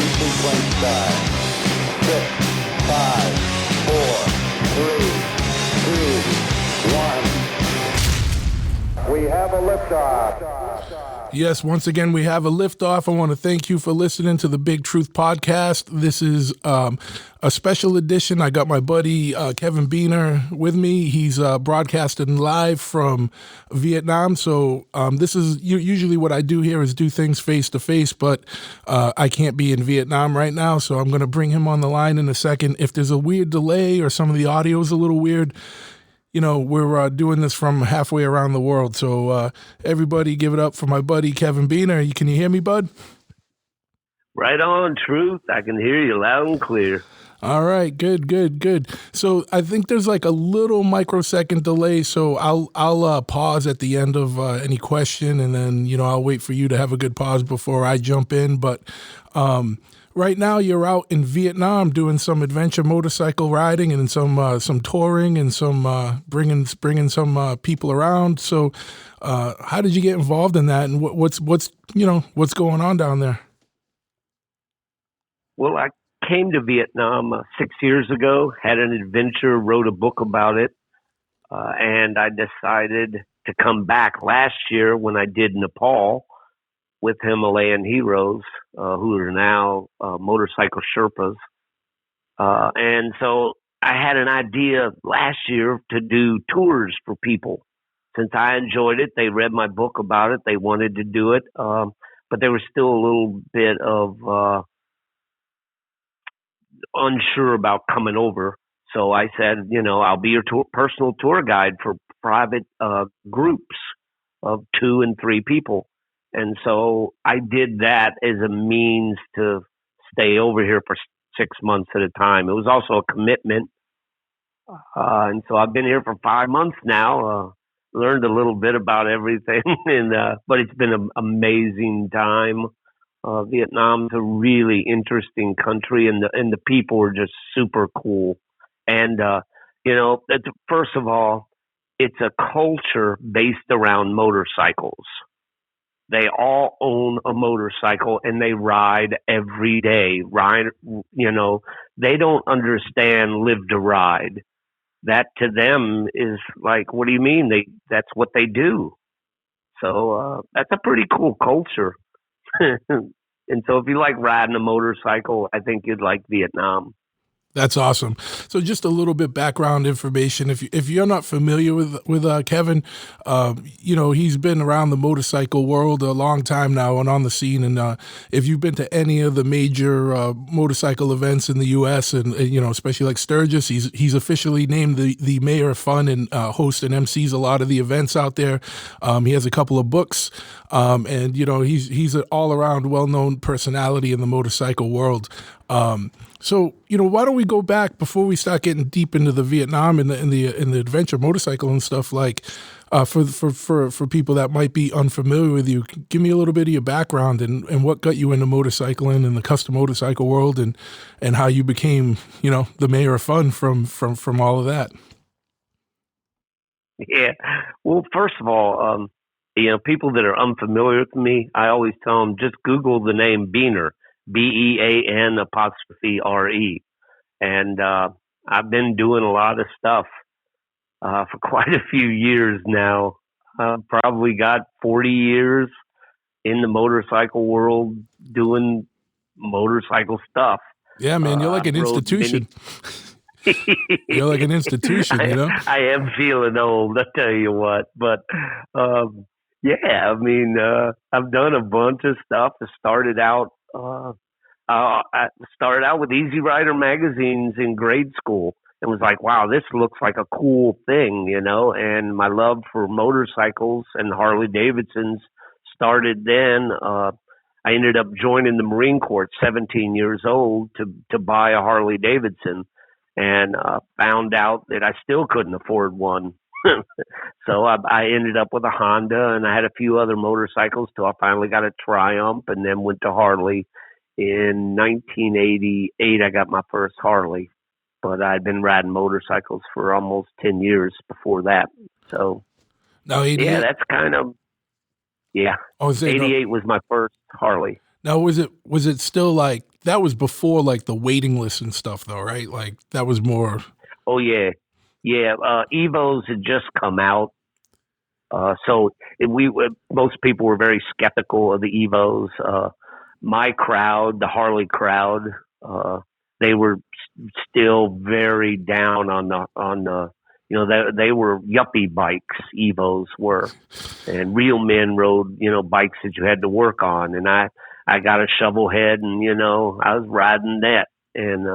sequence start. 6, 5, 4, 3, 2, 1. We have a liftoff. Yes, once again, we have a liftoff. I want to thank you for listening to the Big Truth Podcast. This is a special edition. I got my buddy Kevin Beener with me. He's broadcasting live from Vietnam. So this is usually what I do here is do things face to face, but I can't be in Vietnam right now. So I'm going to bring him on the line in a second. If there's a weird delay or some of the audio is a little weird, you know, we're doing this from halfway around the world. So everybody give it up for my buddy, Kevin Beener. Can you hear me, bud? Right on, Truth. I can hear you loud and clear. All right, good. So I think there's like a little microsecond delay. So I'll pause at the end of any question, and then, you know, I'll wait for you to have a good pause before I jump in. But right now, you're out in Vietnam doing some adventure motorcycle riding and some touring and some bringing some people around. So, how did you get involved in that, and what's going on down there? Well, I came to Vietnam 6 years ago. Had an adventure, wrote a book about it, and I decided to come back last year when I did Nepal with Himalayan heroes, who are now motorcycle Sherpas. And so I had an idea last year to do tours for people. Since I enjoyed it, they read my book about it, they wanted to do it, but there was still a little bit of unsure about coming over. So I said, you know, I'll be your personal tour guide for private groups of 2 and 3 people. And so I did that as a means to stay over here for 6 months at a time. It was also a commitment. And so I've been here for 5 months now, learned a little bit about everything, but it's been an amazing time. Vietnam's a really interesting country, and the people are just super cool. And, you know, first of all, it's a culture based around motorcycles. They all own a motorcycle and they ride every day. They don't understand live to ride. That to them is like, what do you mean? That's what they do. So that's a pretty cool culture. And so if you like riding a motorcycle, I think you'd like Vietnam. That's awesome. So just a little bit background information. If you're not familiar with Kevin, you know, he's been around the motorcycle world a long time now and on the scene. And if you've been to any of the major motorcycle events in the U.S. and you know, especially like Sturgis, he's officially named the mayor of fun and hosts and MCs a lot of the events out there. He has a couple of books, and you know, he's an all around well known personality in the motorcycle world. So, you know, why don't we go back before we start getting deep into the Vietnam and the adventure motorcycle and stuff, like for people that might be unfamiliar with you, give me a little bit of your background and what got you into motorcycling and the custom motorcycle world and how you became, you know, the mayor of fun from all of that. Yeah. Well, first of all, you know, people that are unfamiliar with me, I always tell them just Google the name Beener. BEAN''RE. And I've been doing a lot of stuff for quite a few years now. Probably got 40 years in the motorcycle world doing motorcycle stuff. Yeah, man, you're like an institution. You're like an institution, you know? I am feeling old, I tell you what. But yeah, I mean, I've done a bunch of stuff. I started out with Easy Rider magazines in grade school. It was like, wow, this looks like a cool thing, you know, and my love for motorcycles and Harley Davidsons started then. I ended up joining the Marine Corps at 17 years old to buy a Harley Davidson, and found out that I still couldn't afford one. So I ended up with a Honda, and I had a few other motorcycles till I finally got a Triumph, and then went to Harley. In 1988, I got my first Harley, but I'd been riding motorcycles for almost 10 years before that. So, now, 88? Yeah, that's kind of, yeah. 88 was my first Harley. Now, was it still like that was before like the waiting list and stuff, though, right? Like that was more. Oh yeah, yeah. Evos had just come out, so most people were very skeptical of the Evos. My crowd, the Harley crowd, they were still very down on the. They were yuppie bikes. Evos were, and real men rode bikes that you had to work on. And I got a shovel head, and I was riding that, and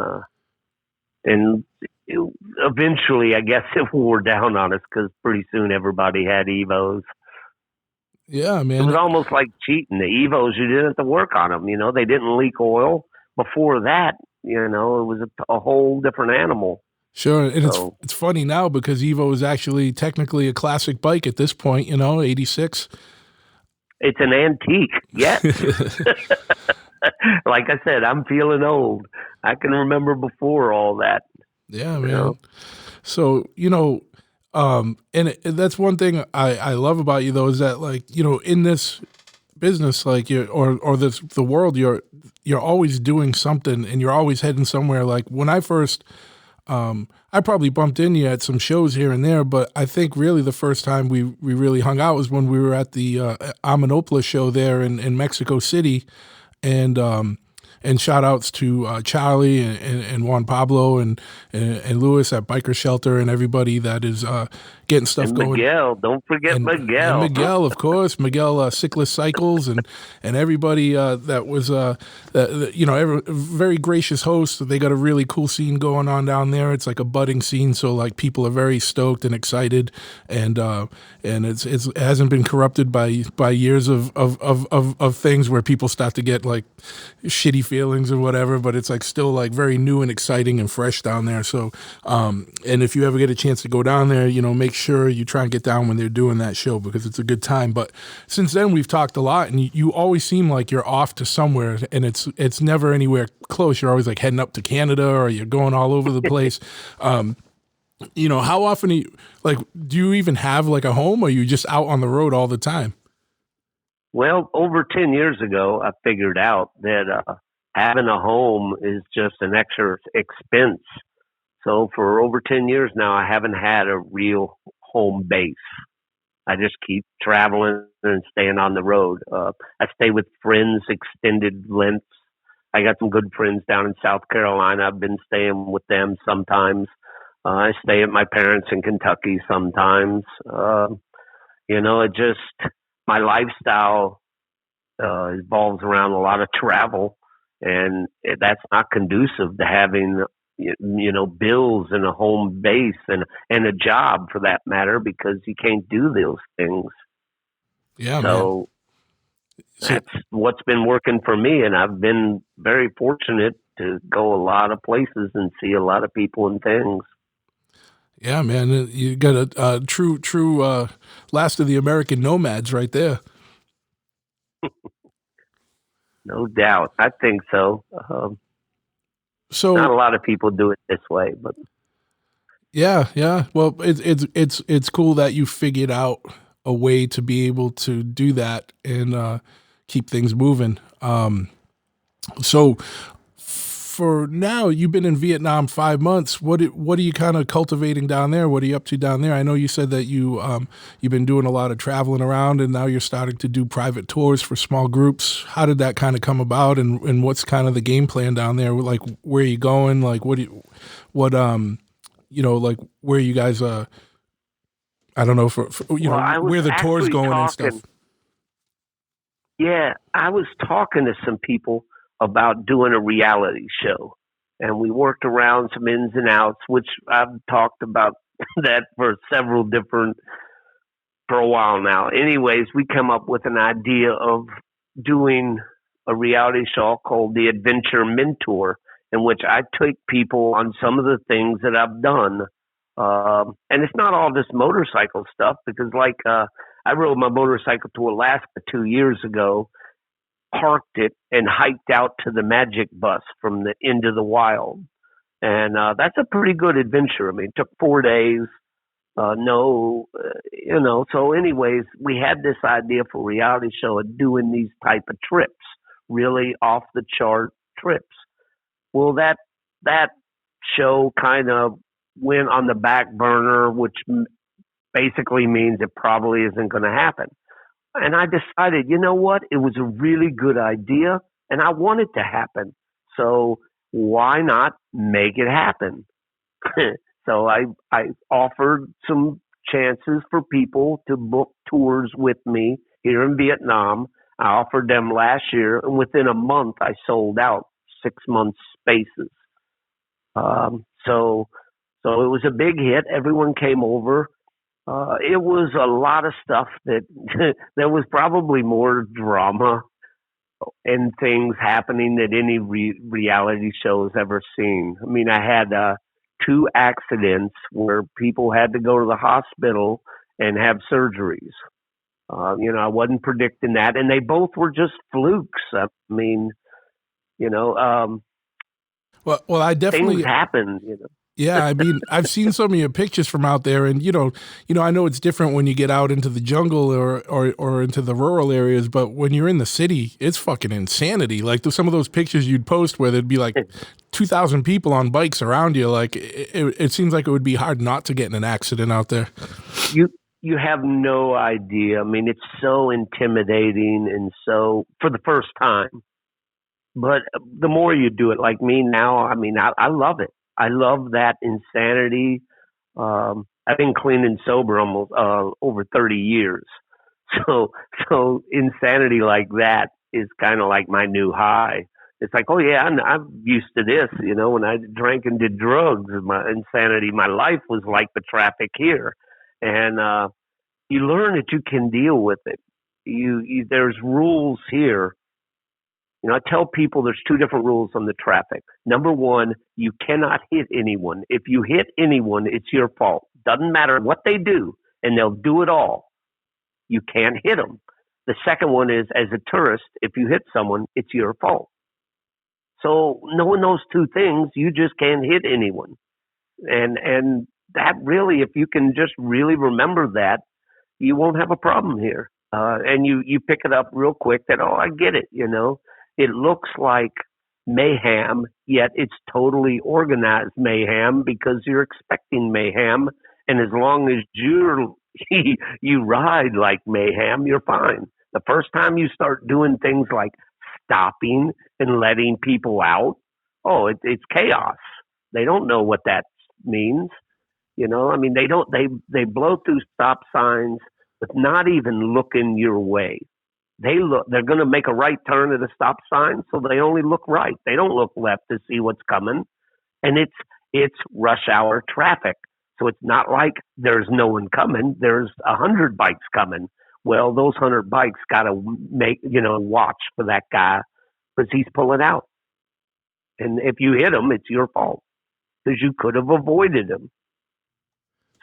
eventually, I guess it wore down on us because pretty soon everybody had Evos. Yeah, It was man. almost like cheating. The Evos, you didn't have to work on them. They didn't leak oil. Before that, it was a whole different animal. Sure, and So it's funny now because Evo is actually technically a classic bike at this point. 86. it's an antique. Yes. Like I said, I'm feeling old. I can remember before all that. Yeah, You man. know? So that's one thing I love about you though is that like in this business like you or the world you're always doing something and you're always heading somewhere. Like when I first I probably bumped into you at some shows here and there, but I think really the first time we really hung out was when we were at the Amanopla show there in Mexico City, and shout outs to Charlie and Juan Pablo and Louis at Biker Shelter and everybody that is getting stuff And going. Miguel, don't forget Miguel. And Miguel, of course, Miguel Cyclist Cycles, and everybody that was very gracious host. They got a really cool scene going on down there. It's like a budding scene, so like people are very stoked and excited, and it hasn't been corrupted by years of things where people start to get like shitty feelings or whatever. But it's like still like very new and exciting and fresh down there. So and if you ever get a chance to go down there, make sure you try and get down when they're doing that show because it's a good time. But since then we've talked a lot, and you always seem like you're off to somewhere, and it's never anywhere close. You're always like heading up to Canada or you're going all over the place. How often do you even have like a home, or are you just out on the road all the time? Well, over 10 years ago, I figured out that having a home is just an extra expense. So for over 10 years now, I haven't had a real home base. I just keep traveling and staying on the road. I stay with friends extended lengths. I got some good friends down in South Carolina. I've been staying with them sometimes. I stay at my parents in Kentucky sometimes. It just, my lifestyle evolves around a lot of travel, and that's not conducive to having bills and a home base and a job for that matter, because you can't do those things. Yeah, So that's what's been working for me, and I've been very fortunate to go a lot of places and see a lot of people and things. Yeah, man, you got a true last of the American nomads right there. No doubt. I think so. So not a lot of people do it this way, but yeah. Well, it's cool that you figured out a way to be able to do that and keep things moving. So for now, you've been in Vietnam 5 months. What are you kind of cultivating down there? What are you up to down there? I know you said that you've been doing a lot of traveling around, and now you're starting to do private tours for small groups. How did that kind of come about, and what's kind of the game plan down there? Like, where are you going? Like, like where you guys I don't know where the tour's going and stuff. Yeah, I was talking to some people about doing a reality show, and we worked around some ins and outs, which I've talked about that for a while now. Anyways, we come up with an idea of doing a reality show called The Adventure Mentor, in which I take people on some of the things that I've done. And it's not all just motorcycle stuff, because I rode my motorcycle to Alaska 2 years ago, parked it, and hiked out to the Magic Bus from the end of the wild. And that's a pretty good adventure. I mean, it took 4 days. So anyways, we had this idea for a reality show of doing these type of trips, really off the chart trips. Well, that show kind of went on the back burner, which basically means it probably isn't going to happen. And I decided, you know what? It was a really good idea, and I want it to happen. So why not make it happen? So I offered some chances for people to book tours with me here in Vietnam. I offered them last year, and within a month, I sold out 6 month spaces. So it was a big hit. Everyone came over. It was a lot of stuff that there was probably more drama and things happening than any reality shows ever seen. I mean, I had two accidents where people had to go to the hospital and have surgeries. I wasn't predicting that, and they both were just flukes. I mean, you know, um, Well, I things definitely. happen. Yeah, I mean, I've seen some of your pictures from out there, and I know it's different when you get out into the jungle or into the rural areas, but when you're in the city, it's fucking insanity. Like some of those pictures you'd post where there'd be like 2,000 people on bikes around you. Like it seems like it would be hard not to get in an accident out there. you you have no idea. I mean, it's so intimidating, and so for the first time. But the more you do it, like me now, I mean, I love it. I love that insanity. I've been clean and sober almost over 30 years. So insanity like that is kind of like my new high. It's like, oh yeah, I'm used to this. When I drank and did drugs, my insanity, my life was like the traffic here, and you learn that you can deal with it. There's rules here. I tell people there's two different rules on the traffic. Number one, you cannot hit anyone. If you hit anyone, it's your fault. Doesn't matter what they do, and they'll do it all. You can't hit them. The second one is, as a tourist, if you hit someone, it's your fault. So knowing those two things, you just can't hit anyone. And that really, if you can just really remember that, you won't have a problem here. And you pick it up real quick that, oh, I get it. It looks like mayhem, yet it's totally organized mayhem because you're expecting mayhem. And as long as you ride like mayhem, you're fine. The first time you start doing things like stopping and letting people out, it's chaos. They don't know what that means. I mean, they blow through stop signs with not even looking your way. They're going to make a right turn at a stop sign, so they only look right. They don't look left to see what's coming. And it's rush hour traffic. So it's not like there's no one coming. There's 100 bikes coming. Well, those 100 bikes got to watch for that guy because he's pulling out. And if you hit him, it's your fault because you could have avoided him.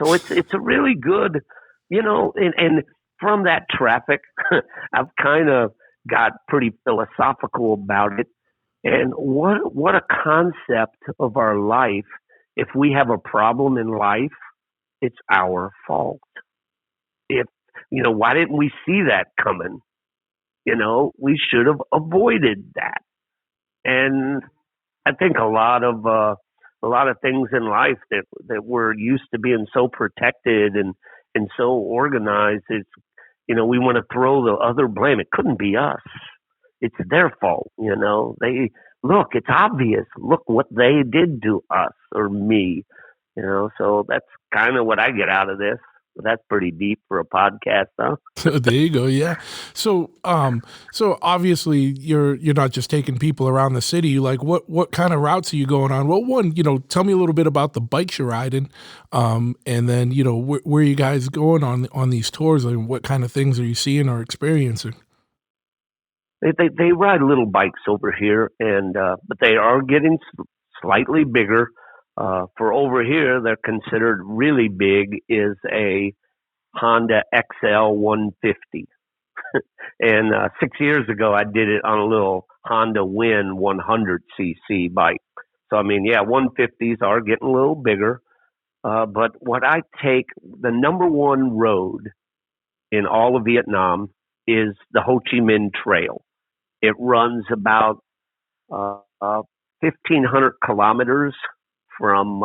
So it's a really good, and from that traffic, I've kind of got pretty philosophical about it. And what a concept of our life. If we have a problem in life, it's our fault. If, why didn't we see that coming? We should have avoided that. And I think a lot of things in life that we're used to being so protected and so organized, it's, we want to throw the other blame. It couldn't be us. It's their fault. It's obvious. Look what they did to us or me. So that's kind of what I get out of this. That's pretty deep for a podcast, huh? There you go. Yeah. So obviously you're not just taking people around the city. Like what kind of routes are you going on? Well, one, tell me a little bit about the bikes you're riding, and then where you guys going on these tours, and what kind of things are you seeing or experiencing? They ride little bikes over here, and but they are getting slightly bigger. For over here, they're considered really big is a Honda XL 150. And 6 years ago, I did it on a little Honda Win 100cc bike. So, I mean, yeah, 150s are getting a little bigger. But what I take, the number one road in all of Vietnam is the Ho Chi Minh Trail. It runs about uh, 1,500 kilometers from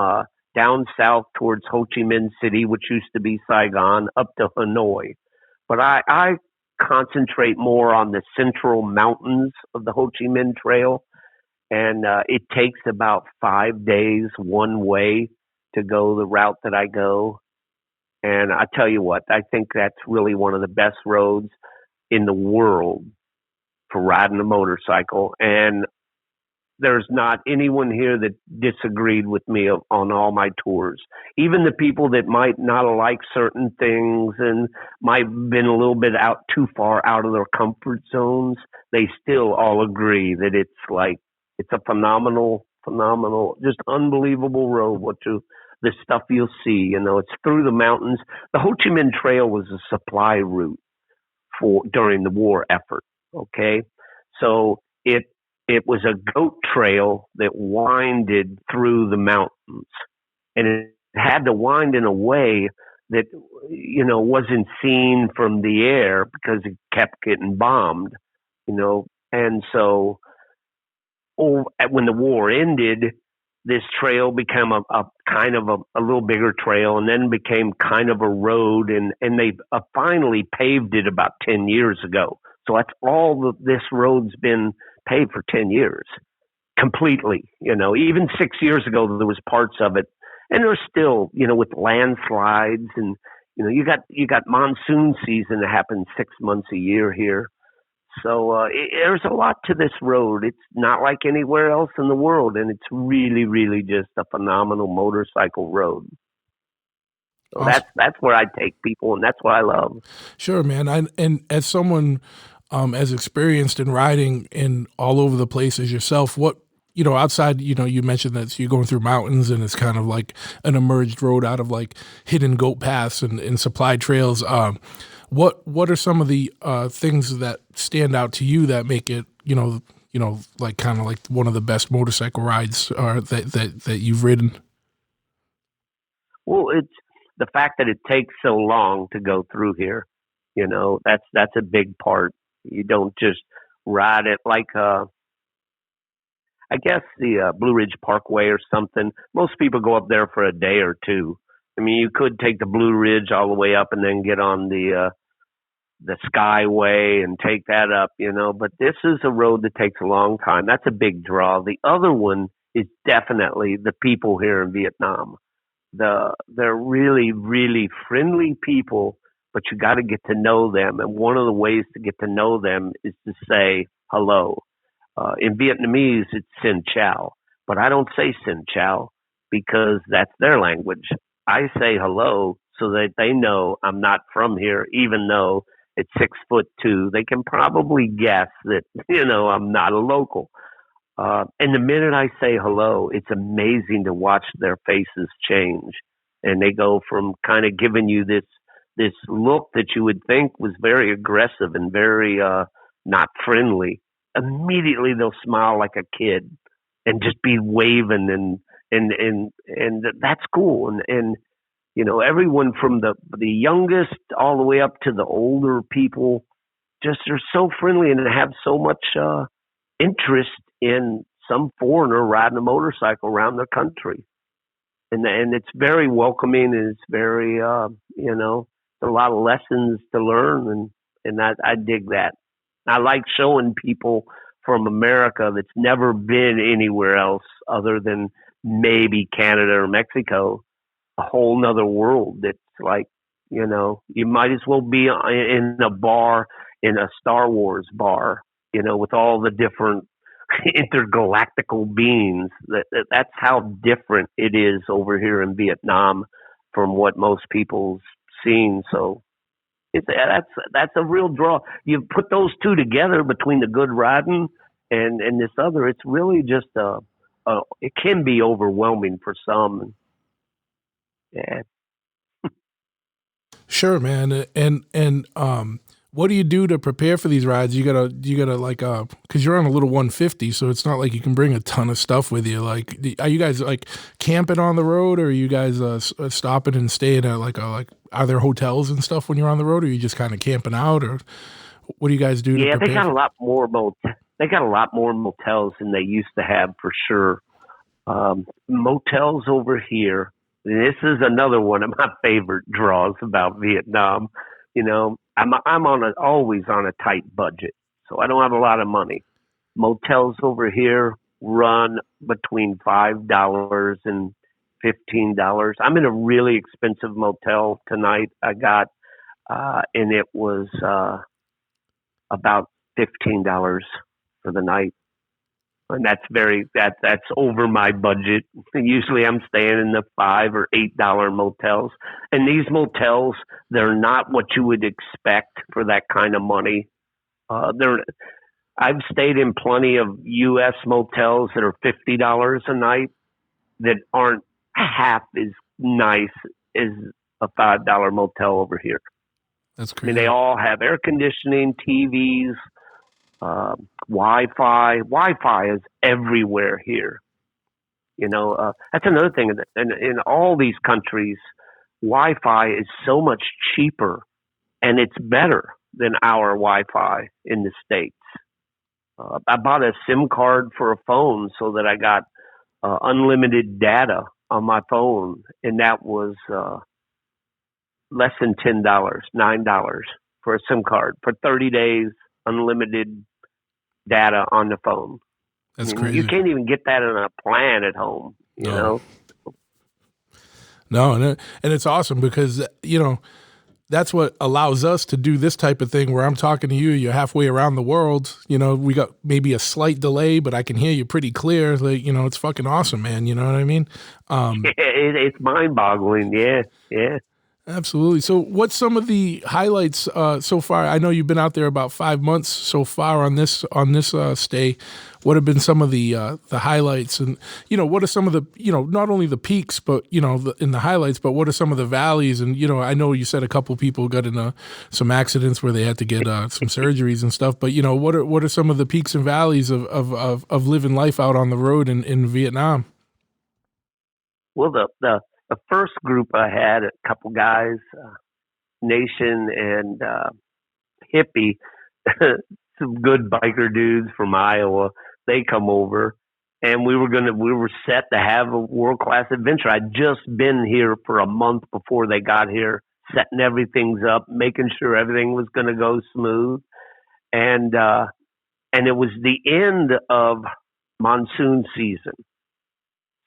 down south towards Ho Chi Minh City, which used to be Saigon, up to Hanoi. But I concentrate more on the central mountains of the Ho Chi Minh Trail, and it takes about 5 days one way to go the route that I go. And I tell you what, I think that's really one of the best roads in the world for riding a motorcycle. And there's not anyone here that disagreed with me on all my tours. Even the people that might not like certain things and might have been a little bit out too far out of their comfort zones, they still all agree that it's a phenomenal, just unbelievable road. The stuff you'll see, it's through the mountains. The Ho Chi Minh Trail was a supply route during the war effort. Okay, so it was a goat trail that winded through the mountains, and it had to wind in a way that wasn't seen from the air because it kept getting bombed. And so when the war ended, this trail became a kind of a little bigger trail, and then became kind of a road, and they finally paved it about 10 years ago. So that's all this road's been paved for 10 years completely. Even 6 years ago there was parts of it, and there's still with landslides, and you got monsoon season that happens 6 months a year here. So there's a lot to this road. It's not like anywhere else in the world, and it's really, really just a phenomenal motorcycle road. So Awesome. that's where I take people, and that's what I love. Sure, man. And as someone as experienced in riding in all over the place as yourself, what outside, you mentioned that you're going through mountains and it's kind of like an emerged road out of like hidden goat paths and supply trails. What are some of the things that stand out to you that make it, like kind of like one of the best motorcycle rides that you've ridden? Well, it's the fact that it takes so long to go through here. That's a big part. You don't just ride it like I guess the Blue Ridge Parkway or something. Most people go up there for a day or two. I mean, you could take the Blue Ridge all the way up and then get on the Skyway and take that up, but this is a road that takes a long time. That's a big draw. The other one is definitely the people here in Vietnam. They're really, really friendly people, but you got to get to know them. And one of the ways to get to know them is to say hello. In Vietnamese, it's Xin Chào, but I don't say Xin Chào because that's their language. I say hello so that they know I'm not from here, even though at 6'2", they can probably guess that, I'm not a local. And the minute I say hello, it's amazing to watch their faces change. And they go from kind of giving you this look that you would think was very aggressive and very not friendly. Immediately they'll smile like a kid and just be waving and that's cool. And everyone from the youngest all the way up to the older people just are so friendly and have so much interest in some foreigner riding a motorcycle around their country. And it's very welcoming, and it's very, a lot of lessons to learn, and I dig that. I like showing people from America that's never been anywhere else other than maybe Canada or Mexico, a whole nother world that's like, you might as well be in a bar, in a Star Wars bar, with all the different intergalactical beings. That's how different it is over here in Vietnam from what most people's seen. So that's a real draw. You put those two together between the good riding and this other, it's really just it can be overwhelming for some. Yeah. Sure, man. And what do you do to prepare for these rides? You gotta like, cause you're on a little 150, so it's not like you can bring a ton of stuff with you. Like, are you guys like camping on the road, or are you guys stopping and staying at like are there hotels and stuff when you're on the road, or are you just kind of camping out, or what do you guys do? Yeah, to prepare? they got a lot more motels. they got a lot more motels than they used to have for sure. Motels over here. This is another one of my favorite draws about Vietnam. You know, I'm always on a tight budget, so I don't have a lot of money. Motels over here run between $5 and $15. I'm in a really expensive motel tonight. I got, and it was about $15 for the night. And that's over my budget. Usually I'm staying in the $5 or $8 motels. And these motels, they're not what you would expect for that kind of money. I've stayed in plenty of US motels that are $50 a night that aren't half as nice as a $5 motel over here. That's I crazy. mean, they all have air conditioning, TVs, Wi-Fi. Wi-Fi is everywhere here. You know, that's another thing. In all these countries, Wi-Fi is so much cheaper, and it's better than our Wi-Fi in the States. I bought a SIM card for a phone so that I got unlimited data on my phone, and that was less than $10, $9 for a SIM card for 30 days, unlimited data on the phone. That's I mean, crazy. you can't even get that in a plan at home, you know? No, and it's awesome because, you know, that's what allows us to do this type of thing where I'm talking to you, you're halfway around the world, you know, we got maybe a slight delay, but I can hear you pretty clear. Like, you know, it's fucking awesome, man. You know what I mean? It's mind boggling. Yeah. Yeah. Absolutely. So what's some of the highlights so far? I know you've been out there about 5 months so far on this stay. What have been some of the highlights, and you know, what are some of the, you know, not only the peaks, but you know, in the highlights, but what are some of the valleys? And you know, I know you said a couple people got in some accidents where they had to get some surgeries and stuff. But you know, what are some of the peaks and valleys of living life out on the road in Vietnam? Well, the first group I had, a couple guys, Nation and Hippie, some good biker dudes from Iowa. They come over, and we were set to have a world class adventure. I'd just been here for a month before they got here, setting everything up, making sure everything was going to go smooth, and it was the end of monsoon season.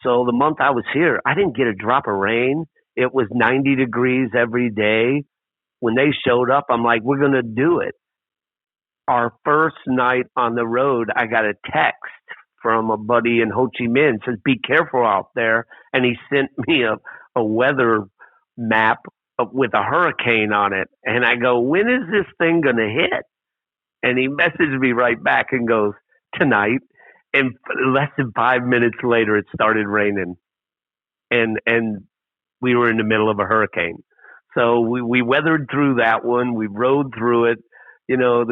So the month I was here, I didn't get a drop of rain. It was 90 degrees every day. When they showed up, I'm like, we're going to do it. Our first night on the road, I got a text from a buddy in Ho Chi Minh, says, be careful out there. And he sent me a weather map with a hurricane on it. And I go, when is this thing going to hit? And he messaged me right back and goes, tonight. And less than 5 minutes later, it started raining. And we were in the middle of a hurricane. So we weathered through that one. We rode through it. You know,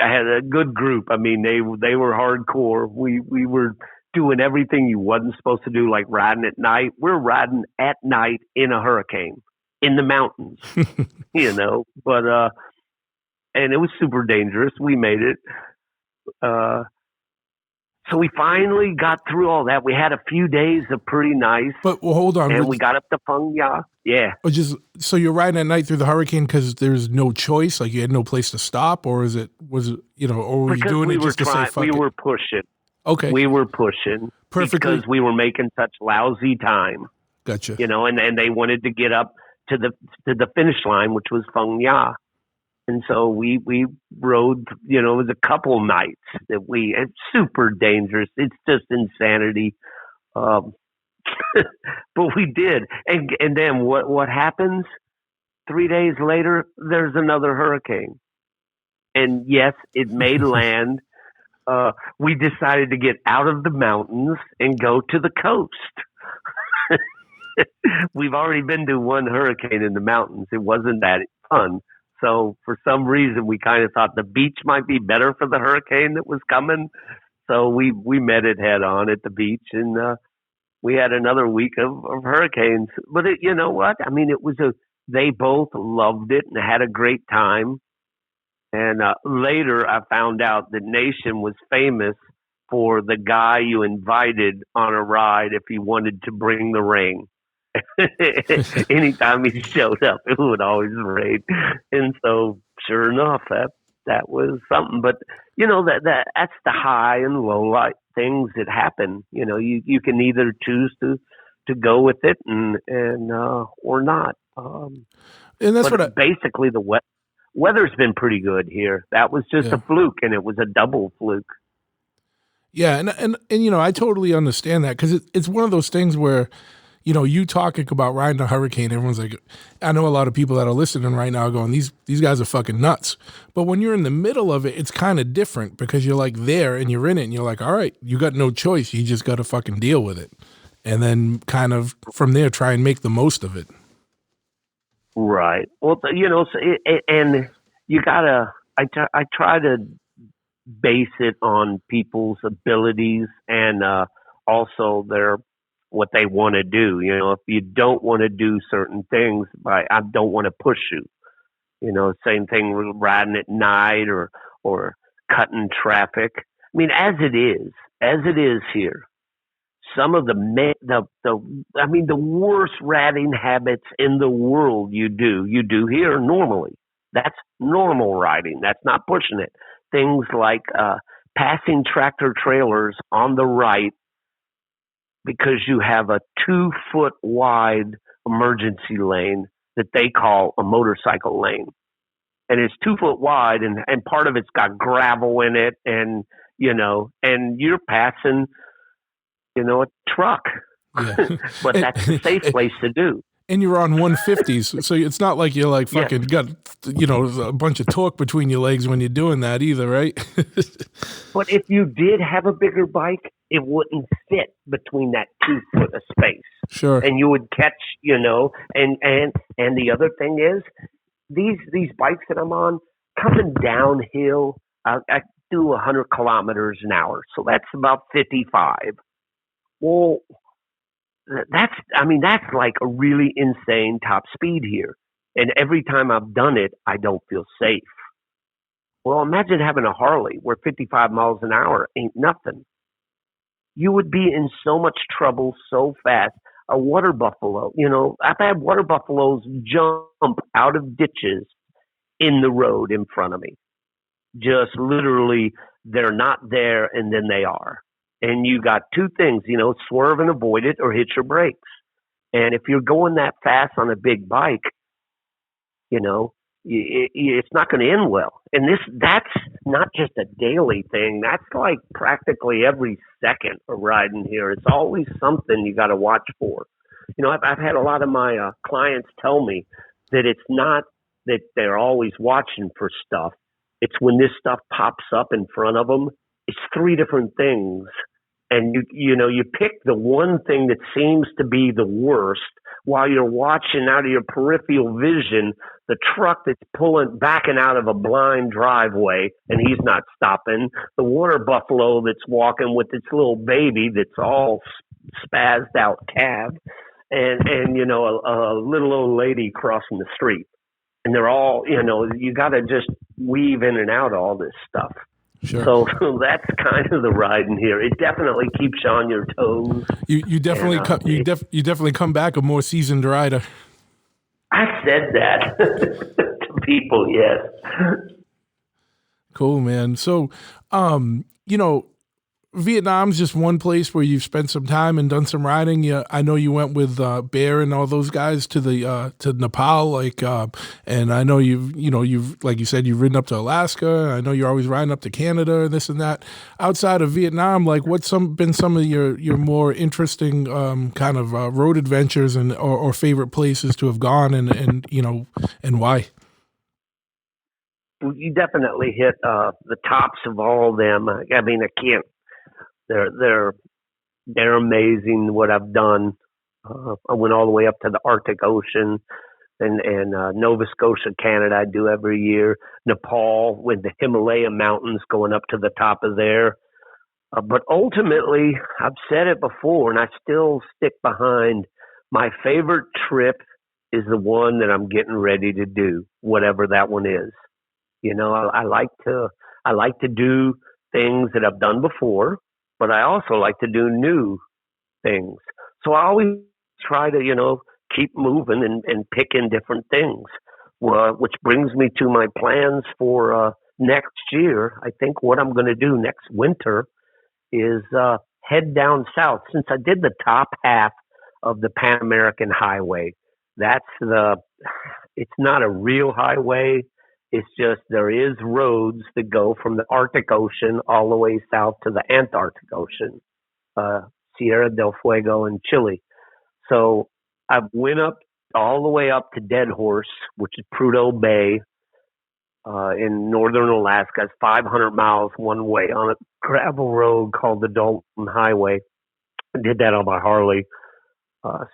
I had a good group. I mean, they were hardcore. We were doing everything you wasn't supposed to do, like riding at night. We're riding at night in a hurricane in the mountains, you know. But and it was super dangerous. We made it. So we finally got through all that. We had a few days of pretty nice. But well, hold on. And we got up to Phung Ya. Yeah. So you're riding at night through the hurricane because there's no choice, like you had no place to stop, or was it you know, or were you doing it just to say fuck it? We were pushing. Okay. We were pushing perfectly because we were making such lousy time. Gotcha. You know, and they wanted to get up to the finish line, which was Phung Ya. And so we rode, you know, it was a couple nights that it's super dangerous. It's just insanity. But we did. And then what happens? 3 days later, there's another hurricane. And yes, it made land. We decided to get out of the mountains and go to the coast. We've already been to one hurricane in the mountains. It wasn't that fun. So for some reason, we kind of thought the beach might be better for the hurricane that was coming. So we met it head on at the beach, and we had another week of hurricanes. But you know what? I mean, they both loved it and had a great time. And later, I found out that Nation was famous for the guy you invited on a ride if he wanted to bring the rain. Anytime he showed up, it would always rain. And so, sure enough, that was something. But that's the high and low light things that happen. You can either choose to go with it and or not. And that's but basically the weather's been pretty good here. That was just a fluke, and it was a double fluke. Yeah, and I totally understand that, because it's one of those things where, you talking about riding a hurricane, everyone's like, I know a lot of people that are listening right now going, these guys are fucking nuts. But when you're in the middle of it, it's kind of different, because you're like there and you're in it and you're like, all right, you got no choice. You just got to fucking deal with it. And then kind of from there, try and make the most of it. Right. Well, and you gotta, I try to base it on people's abilities and also what they want to do. If you don't want to do certain things, I don't want to push you. Same thing with riding at night or cutting traffic. I mean, as it is here, some of the worst ratting habits in the world you do here normally. That's normal riding. That's not pushing it. Things like passing tractor trailers on the right because you have a 2-foot wide emergency lane that they call a motorcycle lane. And it's 2 foot wide, and part of it's got gravel in it, and you're passing a truck. Yeah. But that's a safe place to do. And you're on 150s, so it's not like you're like fucking got a bunch of torque between your legs when you're doing that either, right? But if you did have a bigger bike, it wouldn't fit between that 2 foot of space. Sure. And you would catch, and the other thing is, these bikes that I'm on, coming downhill, I do 100 kilometers an hour, so that's about 55. Well, that's like a really insane top speed here. And every time I've done it, I don't feel safe. Well, imagine having a Harley where 55 miles an hour ain't nothing. You would be in so much trouble so fast. A water buffalo, I've had water buffaloes jump out of ditches in the road in front of me. Just literally, they're not there and then they are. And you got two things, swerve and avoid it or hit your brakes. And if you're going that fast on a big bike, it's not going to end well. And that's not just a daily thing. That's like practically every second of riding here. It's always something you got to watch for. I've had a lot of my clients tell me that it's not that they're always watching for stuff. It's when this stuff pops up in front of them, it's three different things. And you pick the one thing that seems to be the worst while you're watching out of your peripheral vision the truck that's backing out of a blind driveway and he's not stopping, the water buffalo that's walking with its little baby that's all spazzed out cab, and a little old lady crossing the street. And they're all, you got to just weave in and out all this stuff. Sure. So that's kind of the riding here. It definitely keeps you on your toes. You definitely you definitely come back a more seasoned rider. I said that to people, yes. Cool, man. So, Vietnam's just one place where you've spent some time and done some riding. Yeah, I know you went with Bear and all those guys to Nepal, and I know you've like you said, you've ridden up to Alaska. I know you're always riding up to Canada and this and that. Outside of Vietnam, like what's been some of your more interesting kind of road adventures or favorite places to have gone and why? You definitely hit the tops of all of them. I mean, I can't. They're amazing what I've done. I went all the way up to the Arctic Ocean and Nova Scotia, Canada. I do every year. Nepal with the Himalaya mountains going up to the top of there. But ultimately, I've said it before, and I still stick behind. My favorite trip is the one that I'm getting ready to do, whatever that one is. I like to do things that I've done before, but I also like to do new things. So I always try to, keep moving and picking different things. Well, which brings me to my plans for next year. I think what I'm going to do next winter is head down south. Since I did the top half of the Pan American Highway, it's not a real highway. It's just there is roads that go from the Arctic Ocean all the way south to the Antarctic Ocean, Sierra del Fuego in Chile. So I went up all the way up to Dead Horse, which is Prudhoe Bay, in northern Alaska. It's 500 miles one way on a gravel road called the Dalton Highway. I did that on my Harley.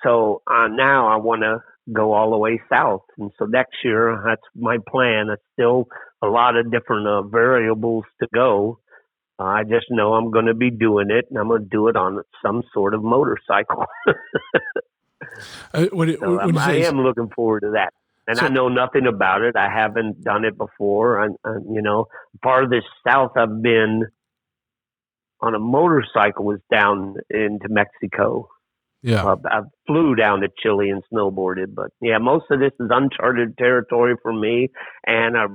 So now I want to go all the way south. And so next year, that's my plan. It's still a lot of different variables to go. I just know I'm going to be doing it, and I'm going to do it on some sort of motorcycle. I am looking forward to that. And I know nothing about it. I haven't done it before. Part of this south I've been on a motorcycle was down into Mexico. Yeah. I flew down to Chile and snowboarded, but yeah, most of this is uncharted territory for me. And I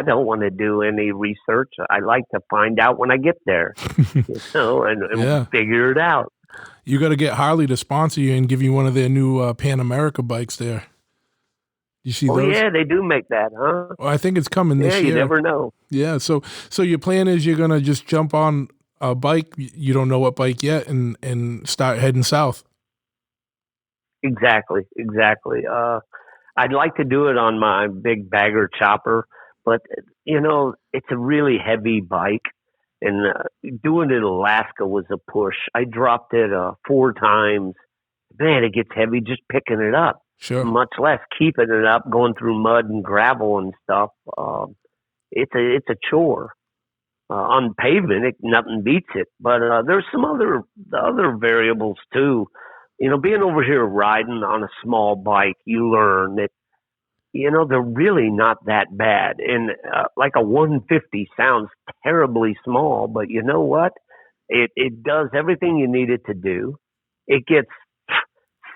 don't want to do any research. I like to find out when I get there, and figure it out. You got to get Harley to sponsor you and give you one of their new Pan America bikes there. You see those? Oh, yeah, they do make that, huh? Well, I think it's coming this year. Yeah, you never know. Yeah, so your plan is you're going to just jump on a bike, you don't know what bike yet, and start heading south. Exactly. I'd like to do it on my big bagger chopper, but, it's a really heavy bike. And doing it in Alaska was a push. I dropped it 4 times. Man, it gets heavy just picking it up. Sure. Much less keeping it up, going through mud and gravel and stuff. It's a chore. On pavement, nothing beats it. But there's some other variables too. Being over here riding on a small bike, you learn that they're really not that bad. And like a 150 sounds terribly small, but you know what? It does everything you need it to do. It gets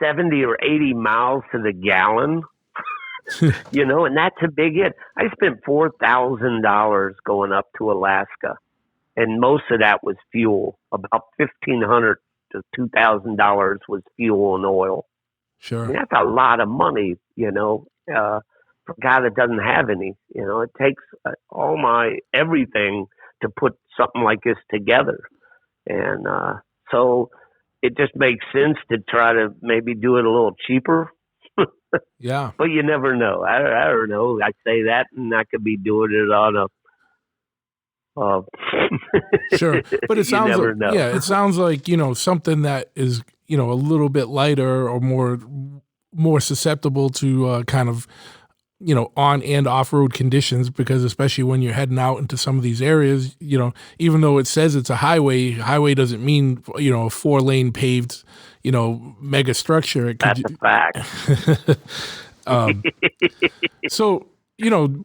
70 or 80 miles to the gallon, and that's a big hit. I spent $4,000 going up to Alaska, and most of that was fuel. About $1,500 to $2,000 was fuel and oil. Sure. And that's a lot of money, for a guy that doesn't have any. It takes all my everything to put something like this together. And so it just makes sense to try to maybe do it a little cheaper. Yeah. But you never know. I don't know. I say that, and I could be doing it on a Sure, but it sounds like, it sounds like something that is a little bit lighter or more susceptible to kind of on and off road conditions, because especially when you're heading out into some of these areas, even though it says it's a highway doesn't mean a 4-lane paved mega structure. That's a fact. So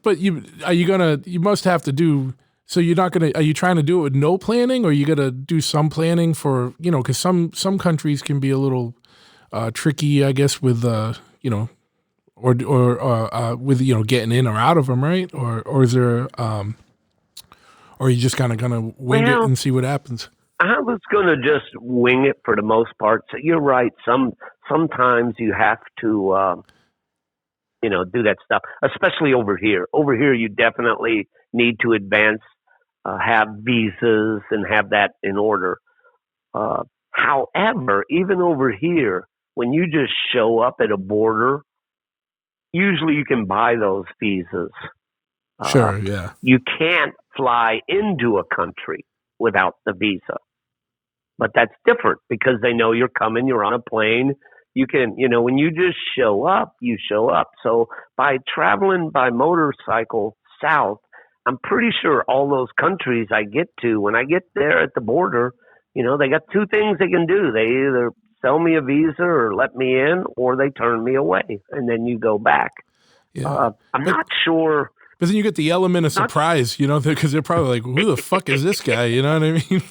but you must have to do. So are you trying to do it with no planning, or you got to do some planning for, because some countries can be a little tricky, I guess, with, or with, getting in or out of them, right? Or is there, or are you just kind of going to wing it and see what happens? I was going to just wing it for the most part. So you're right. Sometimes you have to, do that stuff, especially over here. Over here, you definitely need to advance, have visas and have that in order. However, even over here, when you just show up at a border, usually you can buy those visas. Sure, yeah. You can't fly into a country without the visa. But that's different because they know you're coming, you're on a plane. You can, when you just show up, you show up. So by traveling by motorcycle south, I'm pretty sure all those countries I get to, when I get there at the border, they got 2 things they can do. They either sell me a visa or let me in, or they turn me away, and then you go back. Yeah. I'm not sure But then you get the element of Not surprise, because they're probably like, "Who the fuck is this guy?" You know what I mean?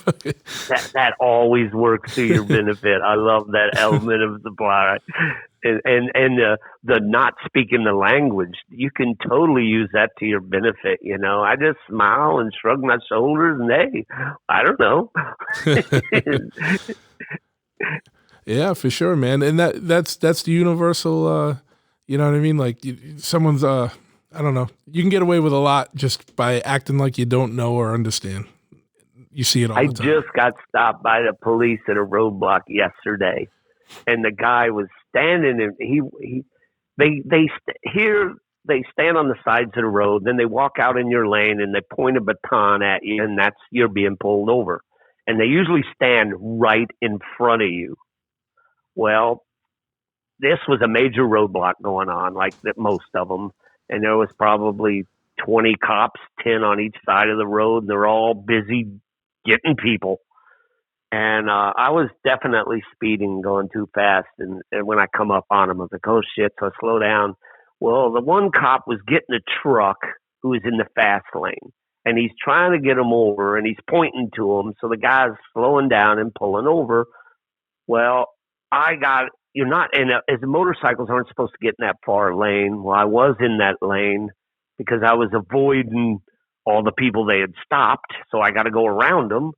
that always works to your benefit. I love that element of supply, and the not speaking the language. You can totally use that to your benefit. I just smile and shrug my shoulders, and hey, I don't know. Yeah, for sure, man. And that's the universal. You know what I mean? Like someone's. I don't know. You can get away with a lot just by acting like you don't know or understand. You see it all the time. I just got stopped by the police at a roadblock yesterday, and the guy was standing, and they stand on the sides of the road, then they walk out in your lane, and they point a baton at you, and you're being pulled over. And they usually stand right in front of you. Well, this was a major roadblock going on, like that most of them. And there was probably 20 cops, 10 on each side of the road. They're all busy getting people. And I was definitely speeding, going too fast. And when I come up on them, I was like, oh, shit, so I slow down. Well, the one cop was getting a truck who was in the fast lane. And he's trying to get him over, and he's pointing to him. So the guy's slowing down and pulling over. Well, as motorcycles aren't supposed to get in that far lane. Well, I was in that lane because I was avoiding all the people they had stopped. So I got to go around them.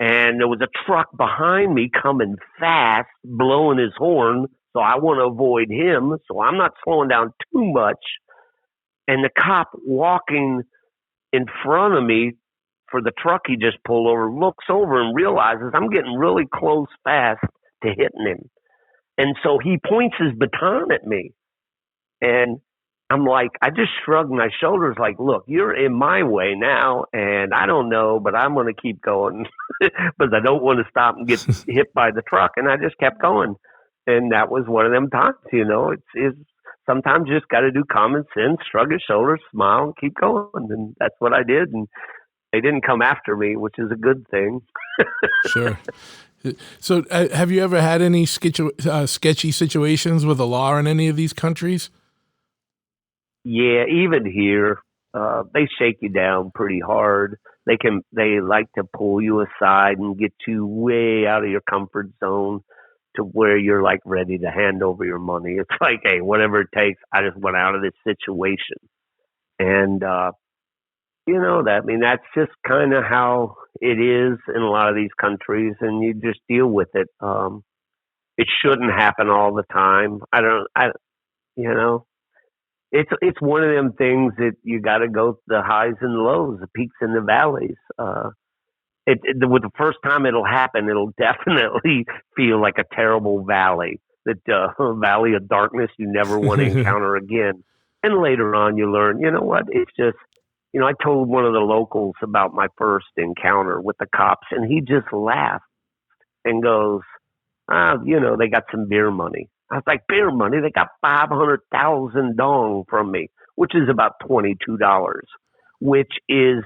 And there was a truck behind me coming fast, blowing his horn. So I want to avoid him. So I'm not slowing down too much. And the cop walking in front of me for the truck he just pulled over looks over and realizes I'm getting really close fast to hitting him. And so he points his baton at me. And I'm like, I just shrugged my shoulders like, look, you're in my way now, and I don't know, but I'm going to keep going because I don't want to stop and get hit by the truck. And I just kept going. And that was one of them times, it's sometimes you just got to do common sense, shrug your shoulders, smile, and keep going. And that's what I did. And they didn't come after me, which is a good thing. Sure. So have you ever had any sketchy situations with the law in any of these countries? Yeah, even here, they shake you down pretty hard. They like to pull you aside and get you way out of your comfort zone to where you're like ready to hand over your money. It's like, hey, whatever it takes, I just went out of this situation. And, that's just kind of how it is in a lot of these countries, and you just deal with it. It shouldn't happen all the time. It's one of them things that you got to go the highs and lows, the peaks and the valleys. With the first time it'll happen, it'll definitely feel like a terrible valley, that valley of darkness you never want to encounter again. And later on, you learn, you know what? It's just, I told one of the locals about my first encounter with the cops, and he just laughed and goes, they got some beer money. I was like, beer money? They got 500,000 dong from me, which is about $22, which is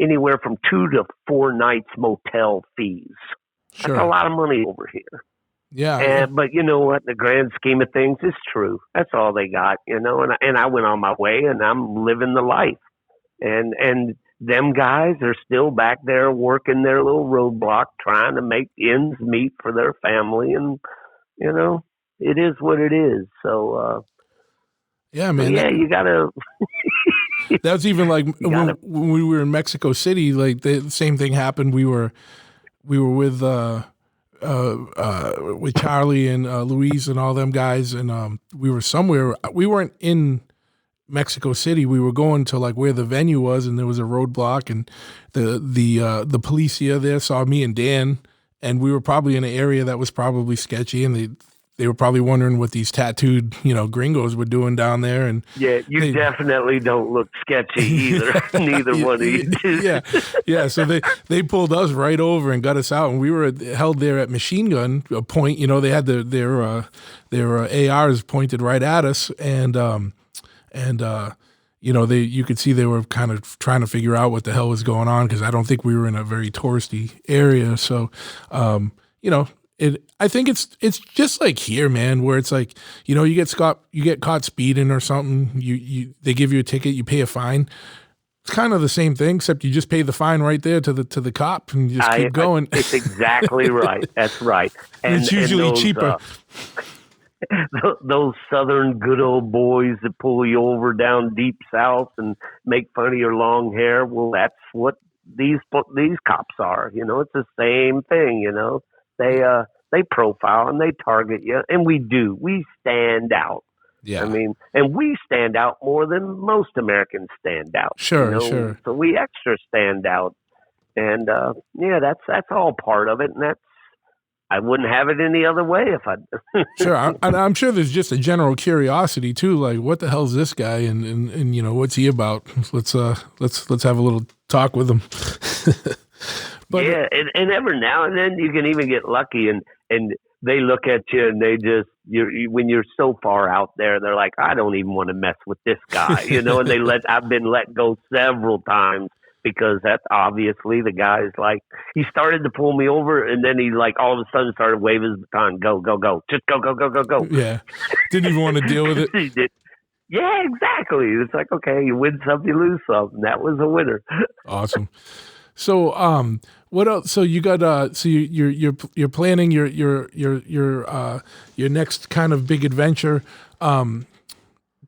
anywhere from 2 to 4 nights motel fees. Sure. That's a lot of money over here. Yeah. But you know what? The grand scheme of things is true. That's all they got, and I went on my way, and I'm living the life. And them guys are still back there working their little roadblock, trying to make ends meet for their family. And, it is what it is. So, yeah, man. Yeah, you got to. That's even like when we were in Mexico City, like the same thing happened. We were with Charlie and Louise and all them guys, and we were somewhere. We weren't in Mexico City. We were going to like where the venue was, and there was a roadblock, and the policia there saw me and Dan, and we were probably in an area that was probably sketchy, and they were probably wondering what these tattooed, gringos were doing down there. And yeah, you definitely don't look sketchy either. Neither one of you do. Yeah. So they pulled us right over and got us out, and we were held there at machine gun point. They had their ARs pointed right at us, and you could see they were kind of trying to figure out what the hell was going on, because I don't think we were in a very touristy area. So, I think it's just like here, man, where it's like, you get caught speeding or something. They give you a ticket, you pay a fine. It's kind of the same thing, except you just pay the fine right there to the cop, and you just keep going. It's exactly right. That's right. And it's usually cheaper. Those southern good old boys that pull you over down deep south and make fun of your long hair. Well, that's what these cops are. It's the same thing. They profile and they target you, and we stand out. Yeah. I mean, and we stand out more than most Americans stand out. Sure. So we extra stand out, and that's all part of it, and I wouldn't have it any other way if I. Sure, I'm sure there's just a general curiosity too, like what the hell's this guy, and what's he about? Let's have a little talk with him. But, yeah, and every now and then you can even get lucky, and they look at you and they just when you're so far out there, they're like, I don't even want to mess with this guy, and I've been let go several times. Because that's obviously the guy's like, he started to pull me over, and then he like all of a sudden started waving his baton, go, just go. Yeah, didn't even want to deal with it. He did. Yeah, exactly. It's like, okay, you win some, you lose some. And that was a winner. Awesome. So, what else? So you got so you're planning your next kind of big adventure.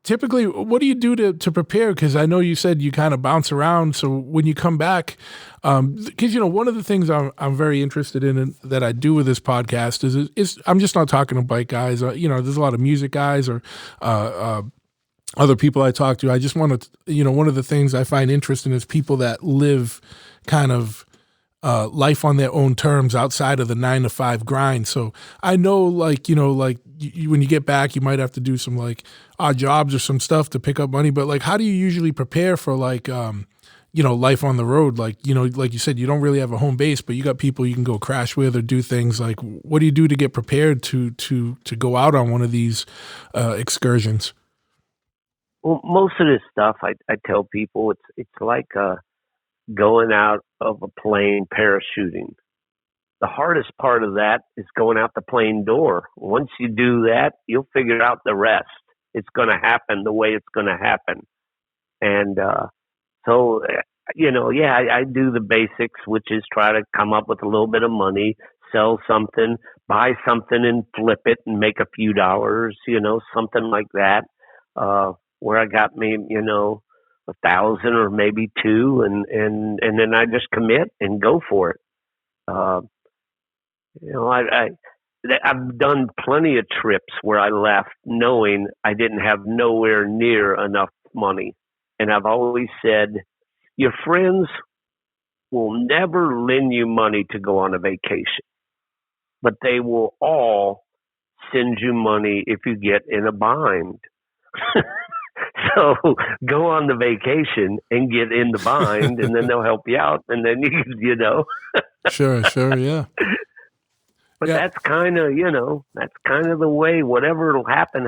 Typically, what do you do to prepare? Because I know you said you kind of bounce around. So when you come back, because one of the things I'm very interested in that I do with this podcast is I'm just not talking to bike guys. There's a lot of music guys or other people I talk to. I just want to, one of the things I find interesting is people that live kind of life on their own terms outside of the 9-to-5 grind. So I know, when you get back, you might have to do some like odd jobs or some stuff to pick up money. But like, how do you usually prepare for life on the road? Like you said, you don't really have a home base, but you got people you can go crash with or do things. Like, what do you do to get prepared to go out on one of these excursions? Well, most of this stuff, I tell people it's like going out of a plane parachuting. The hardest part of that is going out the plane door. Once you do that, you'll figure out the rest. It's going to happen the way it's going to happen. And I do the basics, which is try to come up with a little bit of money, sell something, buy something and flip it and make a few dollars, something like that, where I got me, 1,000 or maybe 2, and then I just commit and go for it. I've done plenty of trips where I left knowing I didn't have nowhere near enough money. And I've always said, your friends will never lend you money to go on a vacation, but they will all send you money if you get in a bind. So go on the vacation and get in the bind, and then they'll help you out, and then Sure, yeah. But that's kind of the way. Whatever will happen.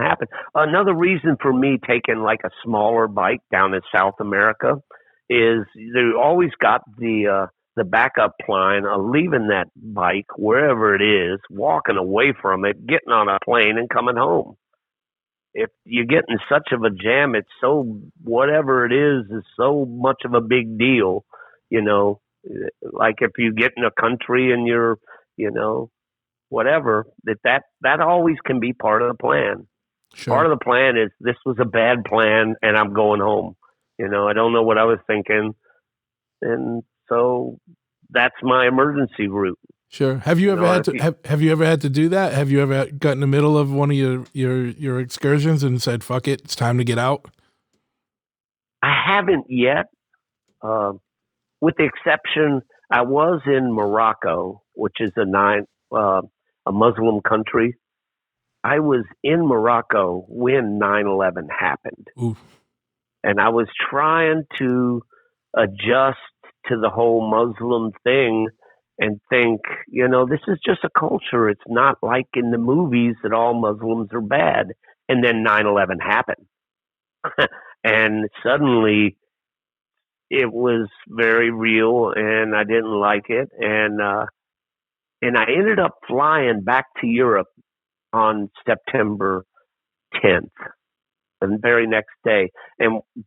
Another reason for me taking like a smaller bike down in South America is they always got the backup plan of leaving that bike wherever it is, walking away from it, getting on a plane, and coming home. If you get in such of a jam, it's so, whatever it is so much of a big deal, like if you get in a country and you're, whatever, that always can be part of the plan. Sure. Part of the plan is this was a bad plan and I'm going home. I don't know what I was thinking. And so that's my emergency route. Sure. Have you ever have you ever had to do that? Have you ever got in the middle of one of your excursions and said, fuck it, it's time to get out? I haven't yet. With the exception, I was in Morocco, which is a Muslim country. I was in Morocco when 9/11 happened. Ooh. And I was trying to adjust to the whole Muslim thing and think, this is just a culture. It's not like in the movies that all Muslims are bad. And then 9/11 happened. And suddenly it was very real and I didn't like it. And And I ended up flying back to Europe on September 10th, the very next day.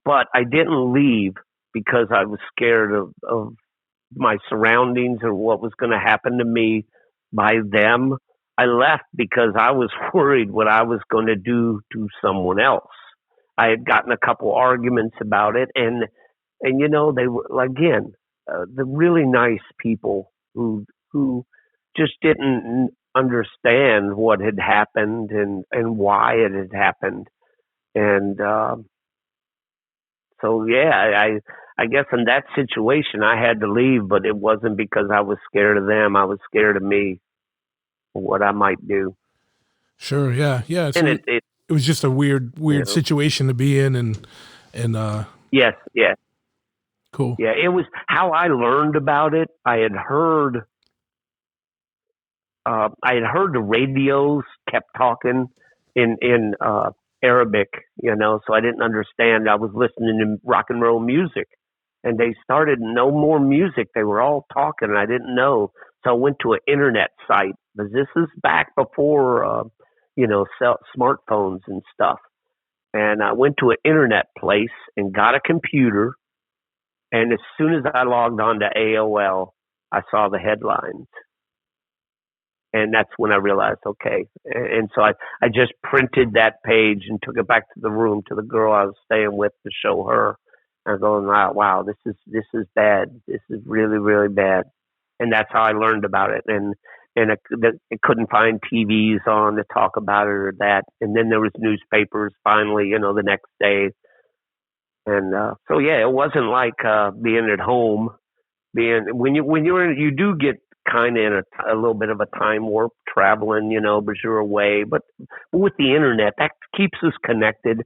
But I didn't leave because I was scared of my surroundings or what was going to happen to me by them. I left because I was worried what I was going to do to someone else. I had gotten a couple arguments about it, and they were again the really nice people who just didn't understand what had happened and why it had happened, and so yeah, I guess in that situation I had to leave, but it wasn't because I was scared of them. I was scared of me, what I might do. Sure. Yeah. Yeah. So And it was just a weird situation to be in, and yes, yeah, cool. yeah. It was how I learned about it. I had heard the radios kept talking in Arabic, so I didn't understand. I was listening to rock and roll music, and they started no more music. They were all talking, and I didn't know. So I went to an internet site. But this is back before, smartphones and stuff. And I went to an internet place and got a computer. And as soon as I logged on to AOL, I saw the headlines. And that's when I realized, okay. And so I just printed that page and took it back to the room to the girl I was staying with to show her. And I'm going, wow, this is bad. This is really, really bad. And that's how I learned about it. And I couldn't find TVs on to talk about it or that. And then there was newspapers finally, the next day. And so yeah, it wasn't like being at home. You do get kind of in a little bit of a time warp traveling, because you're away. But with the internet, that keeps us connected.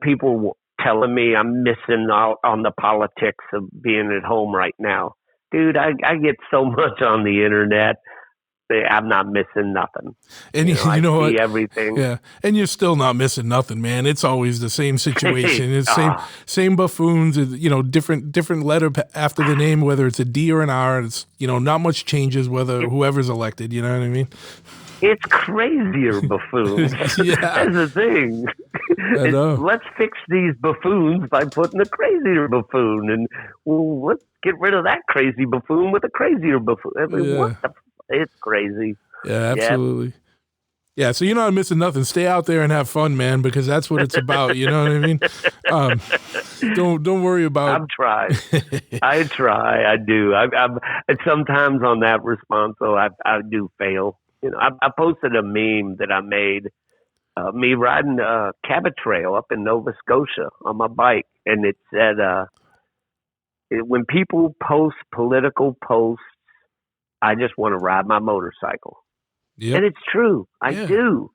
People telling me I'm missing out on the politics of being at home right now. Dude, I get so much on the internet. I'm not missing nothing. And I you know see what? everything. Yeah, and you're still not missing nothing, man. It's always the same situation. It's same buffoons. Different letter after the name, whether it's a D or an R. It's not much changes whether whoever's elected. You know what I mean? It's crazier buffoons. Yeah. That's the thing. I know. Let's fix these buffoons by putting a crazier buffoon, and let's get rid of that crazy buffoon with a crazier buffoon. I mean, it's crazy. Yeah, absolutely. Yeah, so you're not missing nothing. Stay out there and have fun, man, because that's what it's about. You know what I mean? Don't worry about. I'm trying. I try. I do. I'm and sometimes on that response, though, I do fail. I posted a meme that I made, me riding a Cabot Trail up in Nova Scotia on my bike, and it said, when people post political posts, I just want to ride my motorcycle. Yep. And it's true. I do.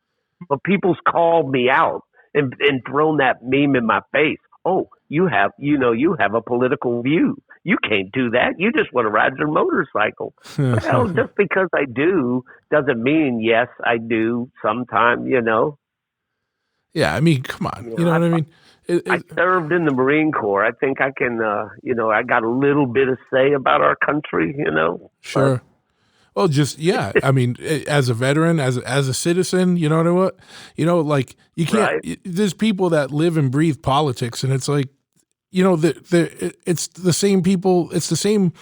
But people's called me out and thrown that meme in my face. Oh, you have a political view. You can't do that. You just want to ride your motorcycle. Well, just because I do doesn't mean, yes, I do sometime, Yeah, I mean, come on. You know what I mean? I served in the Marine Corps. I think I can, I got a little bit of say about our country, Sure. But, well, I mean, as a veteran, as a citizen, you know what? Like you can't. Right. There's people that live and breathe politics, and it's like, it's the same people. It's the same,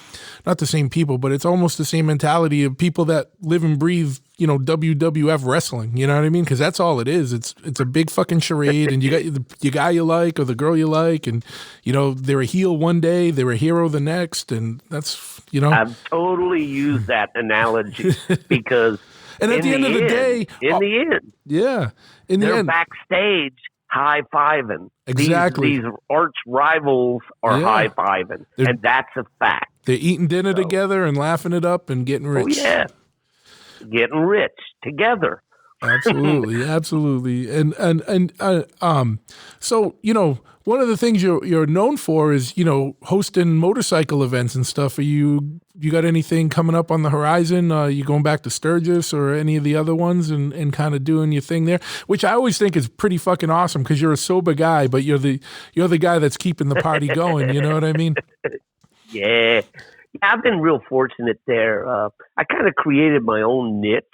not the same people, but it's almost the same mentality of people that live and breathe, WWF wrestling. You know what I mean? Because that's all it is. It's a big fucking charade, and you got the guy you like or the girl you like, and they're a heel one day, they're a hero the next, and that's I've totally used that analogy because and at the end of the day, they're backstage high-fiving. Exactly. These arch rivals are high-fiving, and that's a fact. They're eating dinner together and laughing it up and getting rich. Oh, yeah. Getting rich together. Absolutely, absolutely. And so, one of the things you're known for is, hosting motorcycle events and stuff. You got anything coming up on the horizon? You going back to Sturgis or any of the other ones and kind of doing your thing there, which I always think is pretty fucking awesome because you're a sober guy, but you're the guy that's keeping the party going. You know what I mean? Yeah. I've been real fortunate there. I kind of created my own niche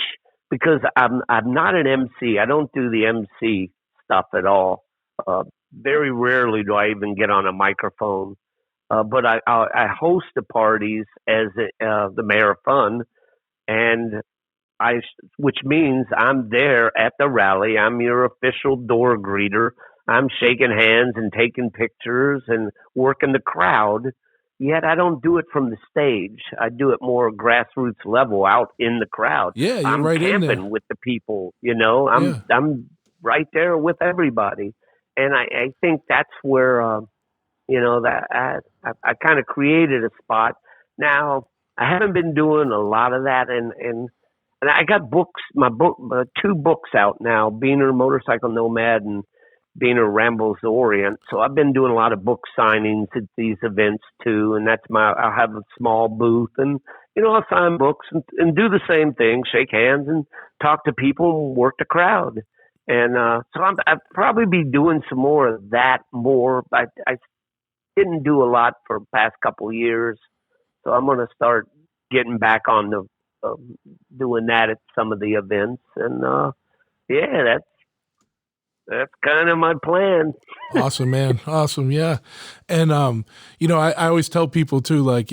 because I'm not an MC. I don't do the MC stuff at all. Very rarely do I even get on a microphone. But I host the parties as the mayor of fun, and which means I'm there at the rally. I'm your official door greeter. I'm shaking hands and taking pictures and working the crowd. Yet I don't do it from the stage. I do it more grassroots level out in the crowd. Yeah, you're I'm right in there. camping with the people, you know. Yeah. I'm right there with everybody, and I think that's where that I kind of created a spot. Now I haven't been doing a lot of that, and I got books. My two books out now: Beaner Motorcycle Nomad and Beaner Rambles the Orient. So I've been doing a lot of book signings at these events too, and I'll have a small booth, and I'll sign books and do the same thing: shake hands and talk to people and work the crowd. And so I'll probably be doing some more of that more. I didn't do a lot for the past couple of years, so I'm going to start getting back on the doing that at some of the events, and yeah, that's kind of my plan. Awesome, man. Awesome. Yeah. And, I always tell people too, like,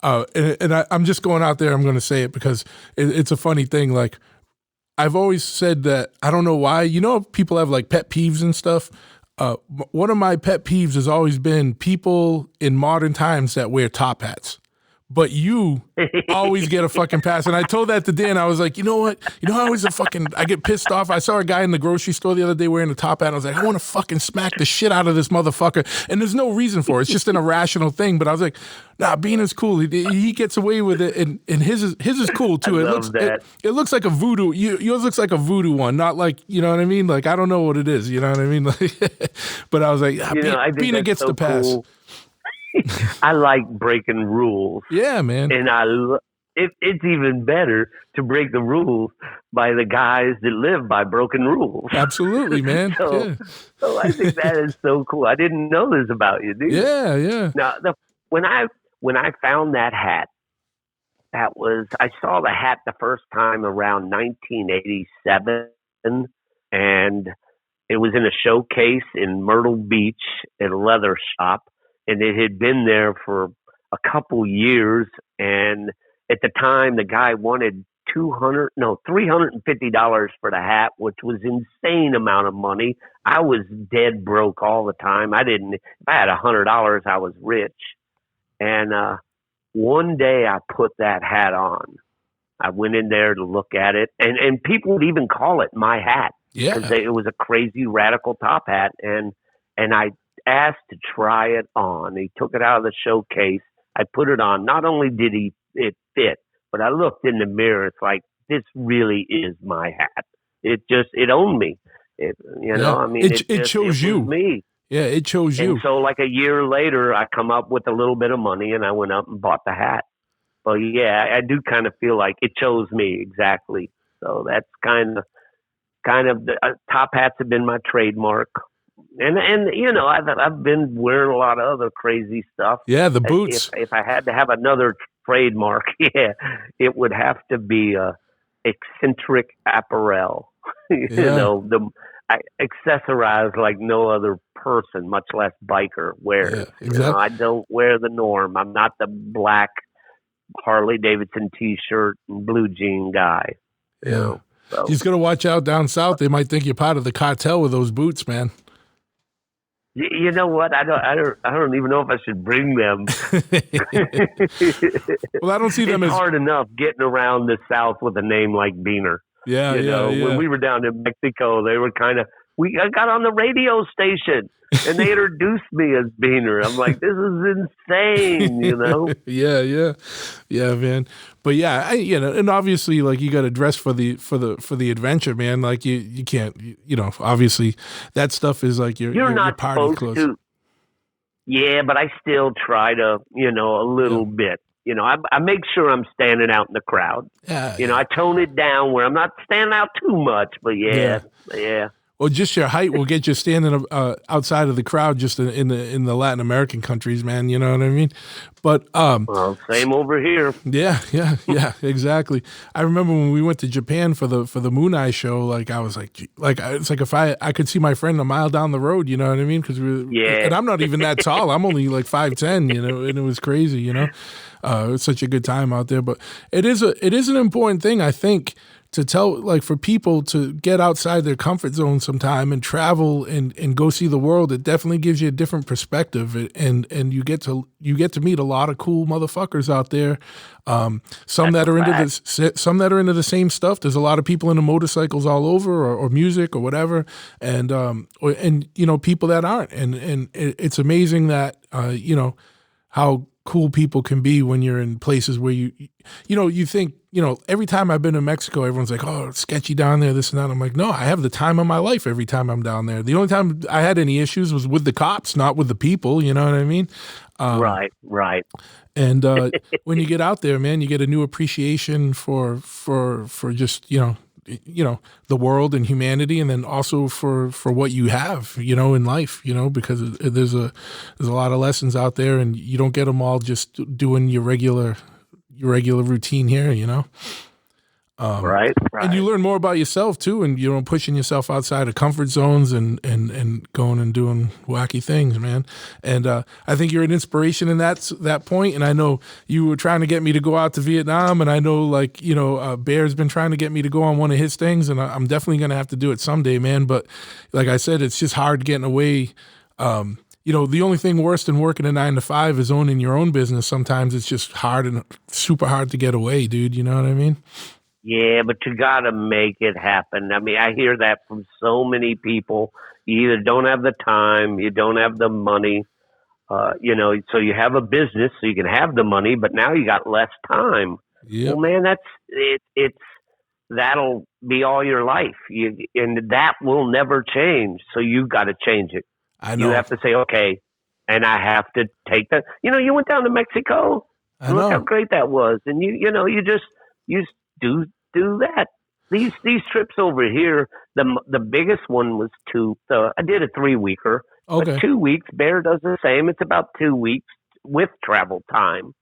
I'm just going out there. I'm going to say it because it's a funny thing. Like, I've always said that, I don't know why, people have like pet peeves and stuff. One of my pet peeves has always been people in modern times that wear top hats. But you always get a fucking pass. And I told that to Dan. I was like, you know what? I get pissed off. I saw a guy in the grocery store the other day wearing a top hat. I was like, I want to fucking smack the shit out of this motherfucker. And there's no reason for it. It's just an irrational thing. But I was like, nah, Beaner's cool. He gets away with it. And his is cool too. It looks like a voodoo. Yours looks like a voodoo one. Not like, you know what I mean? Like, I don't know what it is. You know what I mean? But I was like, Beaner gets the pass. Cool. I like breaking rules. Yeah, man. And it's even better to break the rules by the guys that live by broken rules. Absolutely, man. So I think that is so cool. I didn't know this about you, dude. Yeah, yeah. Now, when I found that hat, I saw the hat the first time around 1987, and it was in a showcase in Myrtle Beach at a leather shop. And it had been there for a couple years. And at the time, the guy wanted $350 for the hat, which was insane amount of money. I was dead broke all the time. If I had $100, I was rich. And one day I put that hat on. I went in there to look at it, and people would even call it my hat. Yeah, because it was a crazy radical top hat, and I asked to try it on. He took it out of the showcase. I put it on. Not only did it fit, but I looked in the mirror. It's like, this really is my hat. It owned me. It chose you. Me. Yeah, it chose you. And so like a year later, I come up with a little bit of money and I went up and bought the hat. Well, yeah, I do kind of feel like it chose me exactly. So that's kind of the top hats have been my trademark. And I've been wearing a lot of other crazy stuff. Yeah, the boots. If I had to have another trademark, it would have to be eccentric apparel. I accessorize like no other person, much less biker, wears. Yeah, exactly. I don't wear the norm. I'm not the black Harley Davidson T-shirt and blue jean guy. Yeah. So. He's gonna watch out down south. They might think you're part of the cartel with those boots, man. You know what? I don't even know if I should bring them. Well, I don't see them it's as hard enough getting around the South with a name like Beaner. Yeah, When we were down in Mexico, they were I got on the radio station and they introduced me as Beaner. I'm like, this is insane, Yeah, man. But yeah, and obviously, like, you got to dress for the adventure, man. Like you can't, obviously that stuff is like your party clothes. To. Yeah, but I still try to, a little bit. I make sure I'm standing out in the crowd. Yeah. I tone it down where I'm not standing out too much, but yeah. Well, just your height will get you standing outside of the crowd, just in the Latin American countries, man. You know what I mean? But Well, same over here. yeah, exactly. I remember when we went to Japan for the Moon Eye show. Like I was like, it's like if I could see my friend a mile down the road. You know what I mean? Because Yeah. and I'm not even that tall. I'm only like 5'10". You know, and it was crazy. You know, it was such a good time out there. But it is an important thing, I think, to tell, like, for people to get outside their comfort zone sometime and travel and go see the world. It definitely gives you a different perspective, and you get to meet a lot of cool motherfuckers out there. Some that are into this, some that are into the same stuff. There's a lot of people into motorcycles all over, or music or whatever, and you know, people that aren't, and it's amazing that you know, how cool people can be when you're in places where you know, you think, you know, every time I've been to Mexico, everyone's like, oh, it's sketchy down there, this and that. I'm like, no, I have the time of my life every time I'm down there. The only time I had any issues was with the cops, not with the people. You know what I mean? Right. And when you get out there, man, you get a new appreciation for just, you know, the world and humanity, and then also for what you have, you know, in life, you know, because there's a lot of lessons out there, and you don't get them all just doing your regular routine here, you know. Right. And you learn more about yourself too, and, you know, pushing yourself outside of comfort zones and going and doing wacky things, man. And I think you're an inspiration in that point. And I know you were trying to get me to go out to Vietnam, and I know, like, you know, Bear's been trying to get me to go on one of his things, and I'm definitely going to have to do it someday, man. But like I said, it's just hard getting away. You know, the only thing worse than working a 9 to 5 is owning your own business. Sometimes it's just hard and super hard to get away, dude. You know what I mean? Yeah, but you got to make it happen. I mean, I hear that from so many people. You either don't have the time, you don't have the money, you know, so you have a business so you can have the money, but now you got less time. Yep. Well, man, that's it. That'll be all your life. And that will never change. So you got to change it. I know. You have to say, okay, and I have to take that. You know, you went down to Mexico. I know. Look how great that was. And you know, you just do that. These trips over here, the biggest one was I did a 3-weeker. Okay. But 2 weeks, Bear does the same. It's about 2 weeks with travel time.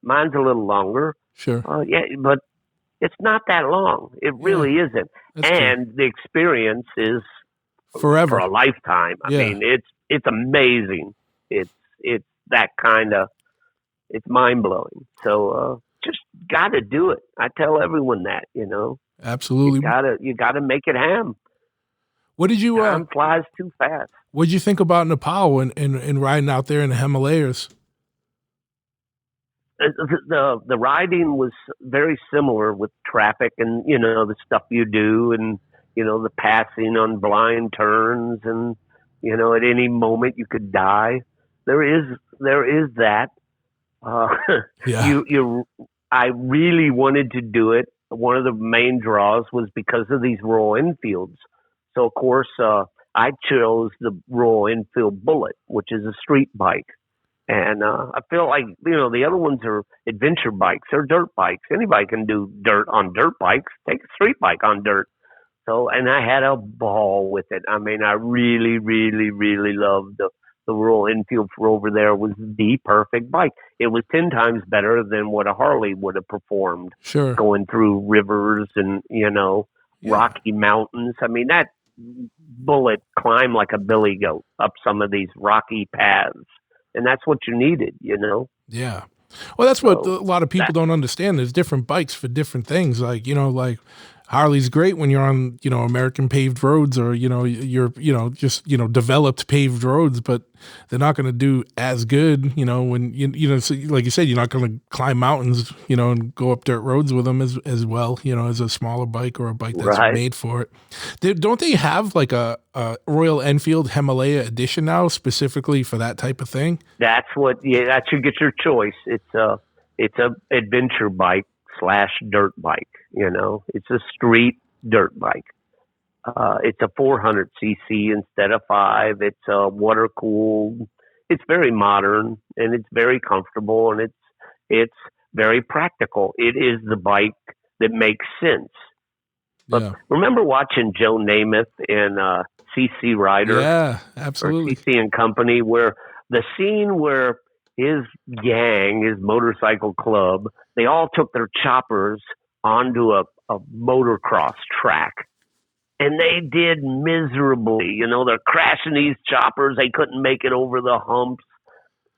Mine's a little longer. Sure. Yeah, but it's not that long. It really isn't. And the experience is forever, for a lifetime. I mean, it's amazing. It's that kind of, it's mind blowing. So just got to do it. I tell everyone that, you know. Absolutely. You gotta make it happen. What did you? Time flies too fast. What did you think about Nepal and riding out there in the Himalayas? The riding was very similar with traffic and, you know, the stuff you do, and, you know, the passing on blind turns, and, you know, at any moment you could die. There is that. I really wanted to do it. One of the main draws was because of these Royal Enfields. So of course, I chose the Royal Enfield Bullet, which is a street bike. And I feel like, you know, the other ones are adventure bikes. They're dirt bikes. Anybody can do dirt on dirt bikes. Take a street bike on dirt. So, and I had a ball with it. I mean, I really, really, really loved the Royal Enfield for over there. Was the perfect bike. It was 10 times better than what a Harley would have performed. Sure. Going through rivers and, you know, rocky mountains. I mean, that Bullet climbed like a billy goat up some of these rocky paths. And that's what you needed, you know? Yeah. Well, that's what a lot of people don't understand. There's different bikes for different things. Like, you know, like Harley's great when you're on, you know, American paved roads, or, you know, you're, you know, just, you know, developed paved roads, but they're not going to do as good, you know, when, you know, so like you said, you're not going to climb mountains, you know, and go up dirt roads with them as well, you know, as a smaller bike or a bike that's made for it. Don't they have like a Royal Enfield Himalaya edition now specifically for that type of thing? That's what, that should get your choice. It's a adventure bike / dirt bike, you know. It's a street dirt bike. It's a 400cc instead of 5. It's water cooled. It's very modern, and it's very comfortable, and it's very practical. It is the bike that makes sense. But Yeah. remember watching Joe Namath in CC Rider Yeah, or absolutely. CC and Company, where the scene where his gang, his motorcycle club, they all took their choppers onto a motocross track. And they did miserably. They're crashing these choppers. They couldn't make it over the humps.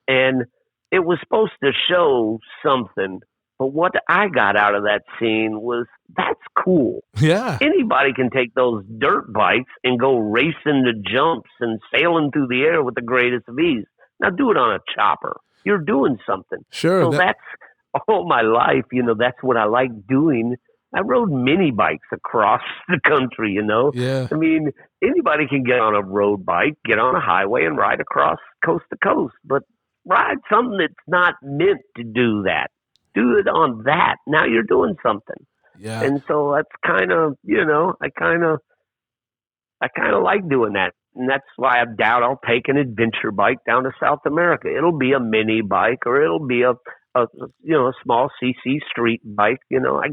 And it was supposed to show something. But what I got out of that scene was that's cool. Yeah. Anybody can take those dirt bikes and go racing the jumps and sailing through the air with the greatest of ease. Now do it on a chopper. You're doing something. Sure. So that's all my life. That's what I like doing. I rode mini bikes across the country, Yeah. I mean, anybody can get on a road bike, get on a highway and ride across coast to coast, but ride something that's not meant to do that. Do it on that. Now you're doing something. Yeah. And so that's kind of, I kind of like doing that. And that's why I doubt I'll take an adventure bike down to South America. It'll be a mini bike or it'll be a small CC street bike. I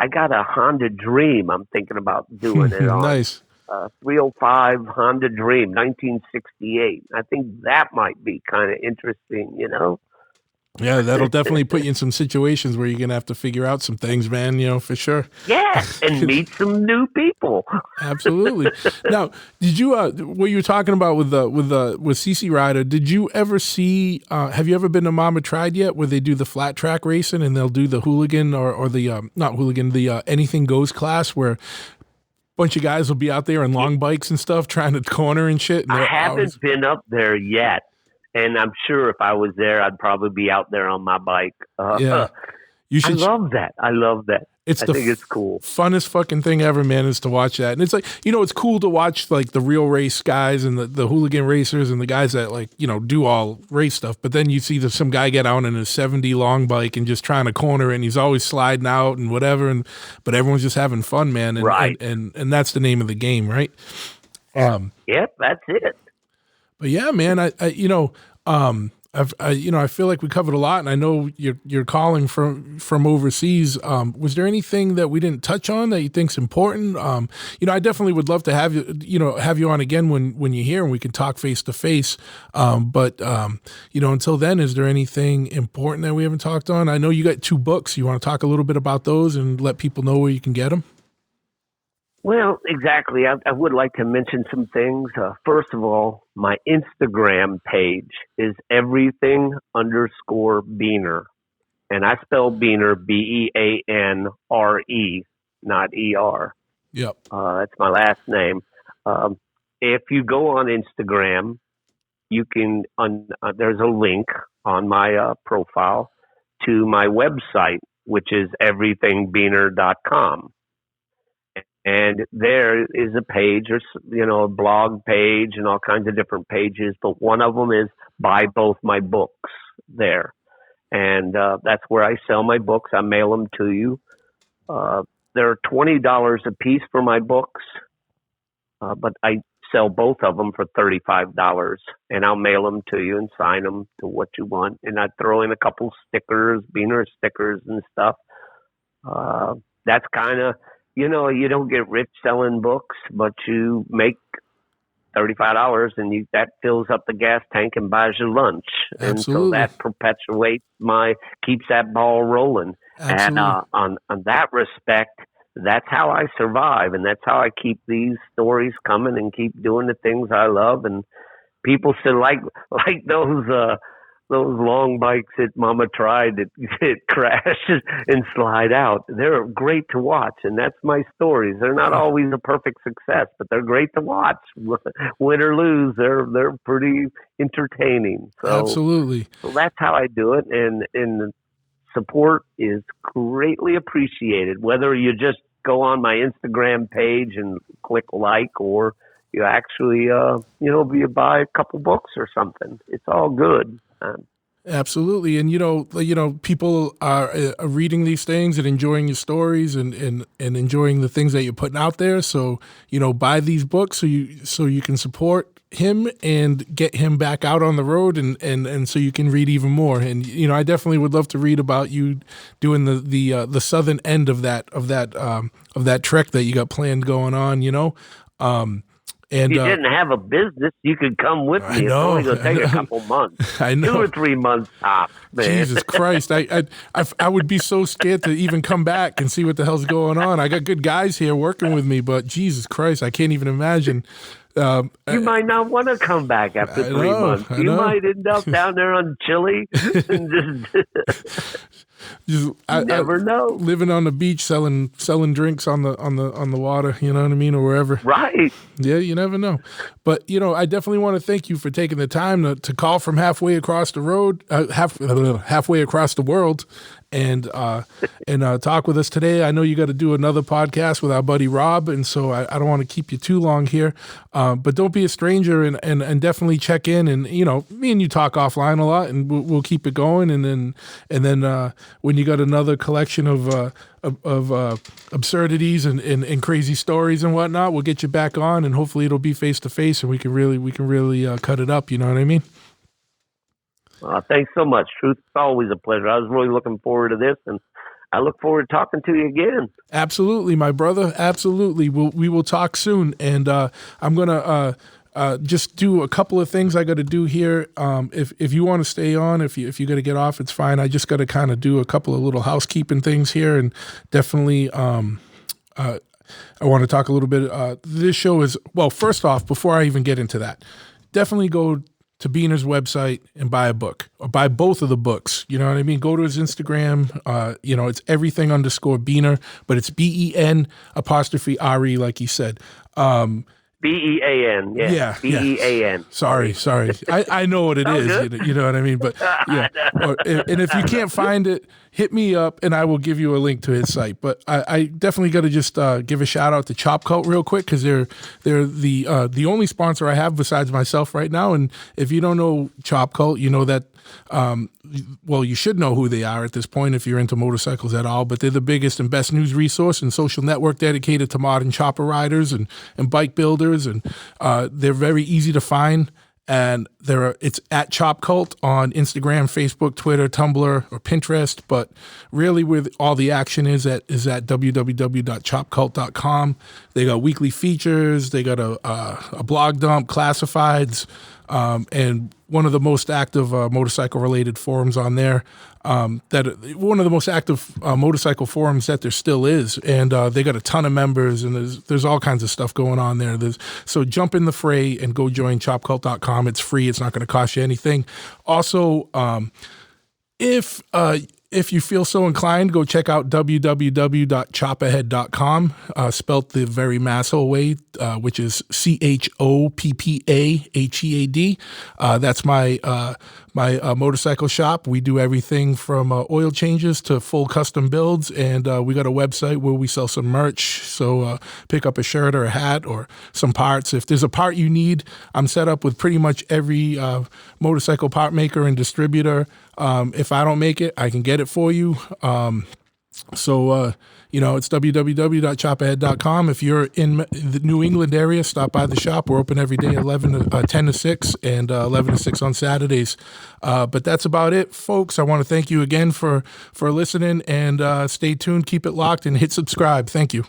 got a Honda Dream I'm thinking about doing it on. Nice. 305 Honda Dream, 1968. I think that might be kind of interesting, Yeah, that'll definitely put you in some situations where you're gonna have to figure out some things, man. For sure. Yeah, and meet some new people. Absolutely. Now, did you what you were talking about with CC Rider? Did you ever see? Have you ever been to Mama Tried yet, where they do the flat track racing and they'll do the hooligan or the not hooligan, the anything goes class where bunch of guys will be out there on long bikes and stuff trying to corner and shit. And I haven't been up there yet. And I'm sure if I was there, I'd probably be out there on my bike. Yeah, you should. I love that. I think it's cool. Funnest fucking thing ever, man, is to watch that. And it's like, it's cool to watch like the real race guys and the hooligan racers and the guys that like, do all race stuff. But then you see some guy get out on a 70 long bike and just trying to corner and he's always sliding out and whatever. But everyone's just having fun, man. And, right. And that's the name of the game, right? Yep, that's it. But yeah, man, I feel like we covered a lot, and I know you're calling from overseas. Was there anything that we didn't touch on that you think's important? I definitely would love to have you on again when you're here and we can talk face to face. But until then, is there anything important that we haven't talked on? I know you got 2 books. You want to talk a little bit about those and let people know where you can get them? Well, exactly. I would like to mention some things. First of all, my Instagram page is everything_Beaner. And I spell Beaner, Beanre, not ER. Yep. That's my last name. If you go on Instagram, you can, there's a link on my profile to my website, which is everythingbeaner.com. And there is a page, or a blog page, and all kinds of different pages. But one of them is buy both my books there, and that's where I sell my books. I mail them to you. They're $20 a piece for my books, but I sell both of them for $35, and I'll mail them to you and sign them to what you want. And I throw in a couple stickers, Beaner stickers and stuff. That's kind of. You don't get rich selling books, but you make $35 and that fills up the gas tank and buys you lunch. Absolutely. And so that perpetuates keeps that ball rolling. Absolutely. And on that respect, that's how I survive. And that's how I keep these stories coming and keep doing the things I love. And people still like those long bikes that Mama Tried that crash and slide out. They're great to watch, and that's my stories. They're not always a perfect success, but they're great to watch. Win or lose, they're pretty entertaining. So, absolutely. So that's how I do it, and support is greatly appreciated. Whether you just go on my Instagram page and click like, or you actually, you buy a couple books or something. It's all good. Absolutely. And, people are reading these things and enjoying your stories and enjoying the things that you're putting out there. So, buy these books so you can support him and get him back out on the road, and so you can read even more. And I definitely would love to read about you doing the southern end of that trek that you got planned going on. And if you didn't have a business, you could come with me. It's only going to take a couple months. I know. 2 or 3 months tops, man. Jesus Christ. I would be so scared to even come back and see what the hell's going on. I got good guys here working with me, but Jesus Christ, I can't even imagine. You might not want to come back after 3 months. You might end up down there on Chile and just never know. Living on the beach, selling drinks on the water, you know what I mean, or wherever. Right. Yeah, you never know. But I definitely want to thank you for taking the time to call from halfway across the road, halfway across the world, and talk with us today. I know you got to do another podcast with our buddy Rob, and so I don't want to keep you too long here. But don't be a stranger, and definitely check in. And me and you talk offline a lot, and we'll keep it going. And then when you got another collection of absurdities and crazy stories and whatnot, we'll get you back on, and hopefully it'll be face to face, and we can really cut it up. You know what I mean? Thanks so much, Truth. It's always a pleasure. I was really looking forward to this, and I look forward to talking to you again. Absolutely, my brother. Absolutely. We will talk soon, and I'm gonna just do a couple of things I got to do here. If you want to stay on, if you got to get off, it's fine. I just got to kind of do a couple of little housekeeping things here, and definitely I want to talk a little bit. This show is, well, first off, before I even get into that, definitely go to Beener's website and buy a book, or buy both of the books. You know what I mean? Go to his Instagram. It's everything_Beener, but it's BEN_RE, like he said. BEAN, yeah. BEAN. Sorry. I know what it is. You know what I mean? But yeah. And if you can't find it, hit me up and I will give you a link to his site. But I definitely got to just give a shout out to Chop Cult real quick, because they're the only sponsor I have besides myself right now. And if you don't know Chop Cult, you know that. Well, you should know who they are at this point if you're into motorcycles at all, but they're the biggest and best news resource and social network dedicated to modern chopper riders and bike builders, and they're very easy to find. And it's at Chop Cult on Instagram, Facebook, Twitter, Tumblr, or Pinterest. But really, where all the action is at www.chopcult.com. They got weekly features. They got a blog dump, classifieds, and one of the most active motorcycle-related forums on there. One of the most active motorcycle forums that there still is, and they got a ton of members, and there's all kinds of stuff going on there. So jump in the fray and go join chopcult.com. It's free. It's not going to cost you anything. Also, if you feel so inclined, go check out www.chopahead.com, spelt the very masshole way, which is CHOPPAHEAD. That's my motorcycle shop. We do everything from oil changes to full custom builds, and we got a website where we sell some merch. So pick up a shirt or a hat or some parts. If there's a part you need, I'm set up with pretty much every motorcycle part maker and distributor. If I don't make it, I can get it for you. So it's www.chopahead.com. If you're in the New England area, stop by the shop. We're open every day, 10 to 6, and 11 to 6 on Saturdays. But that's about it, folks. I want to thank you again for listening, and stay tuned, keep it locked, and hit subscribe. Thank you.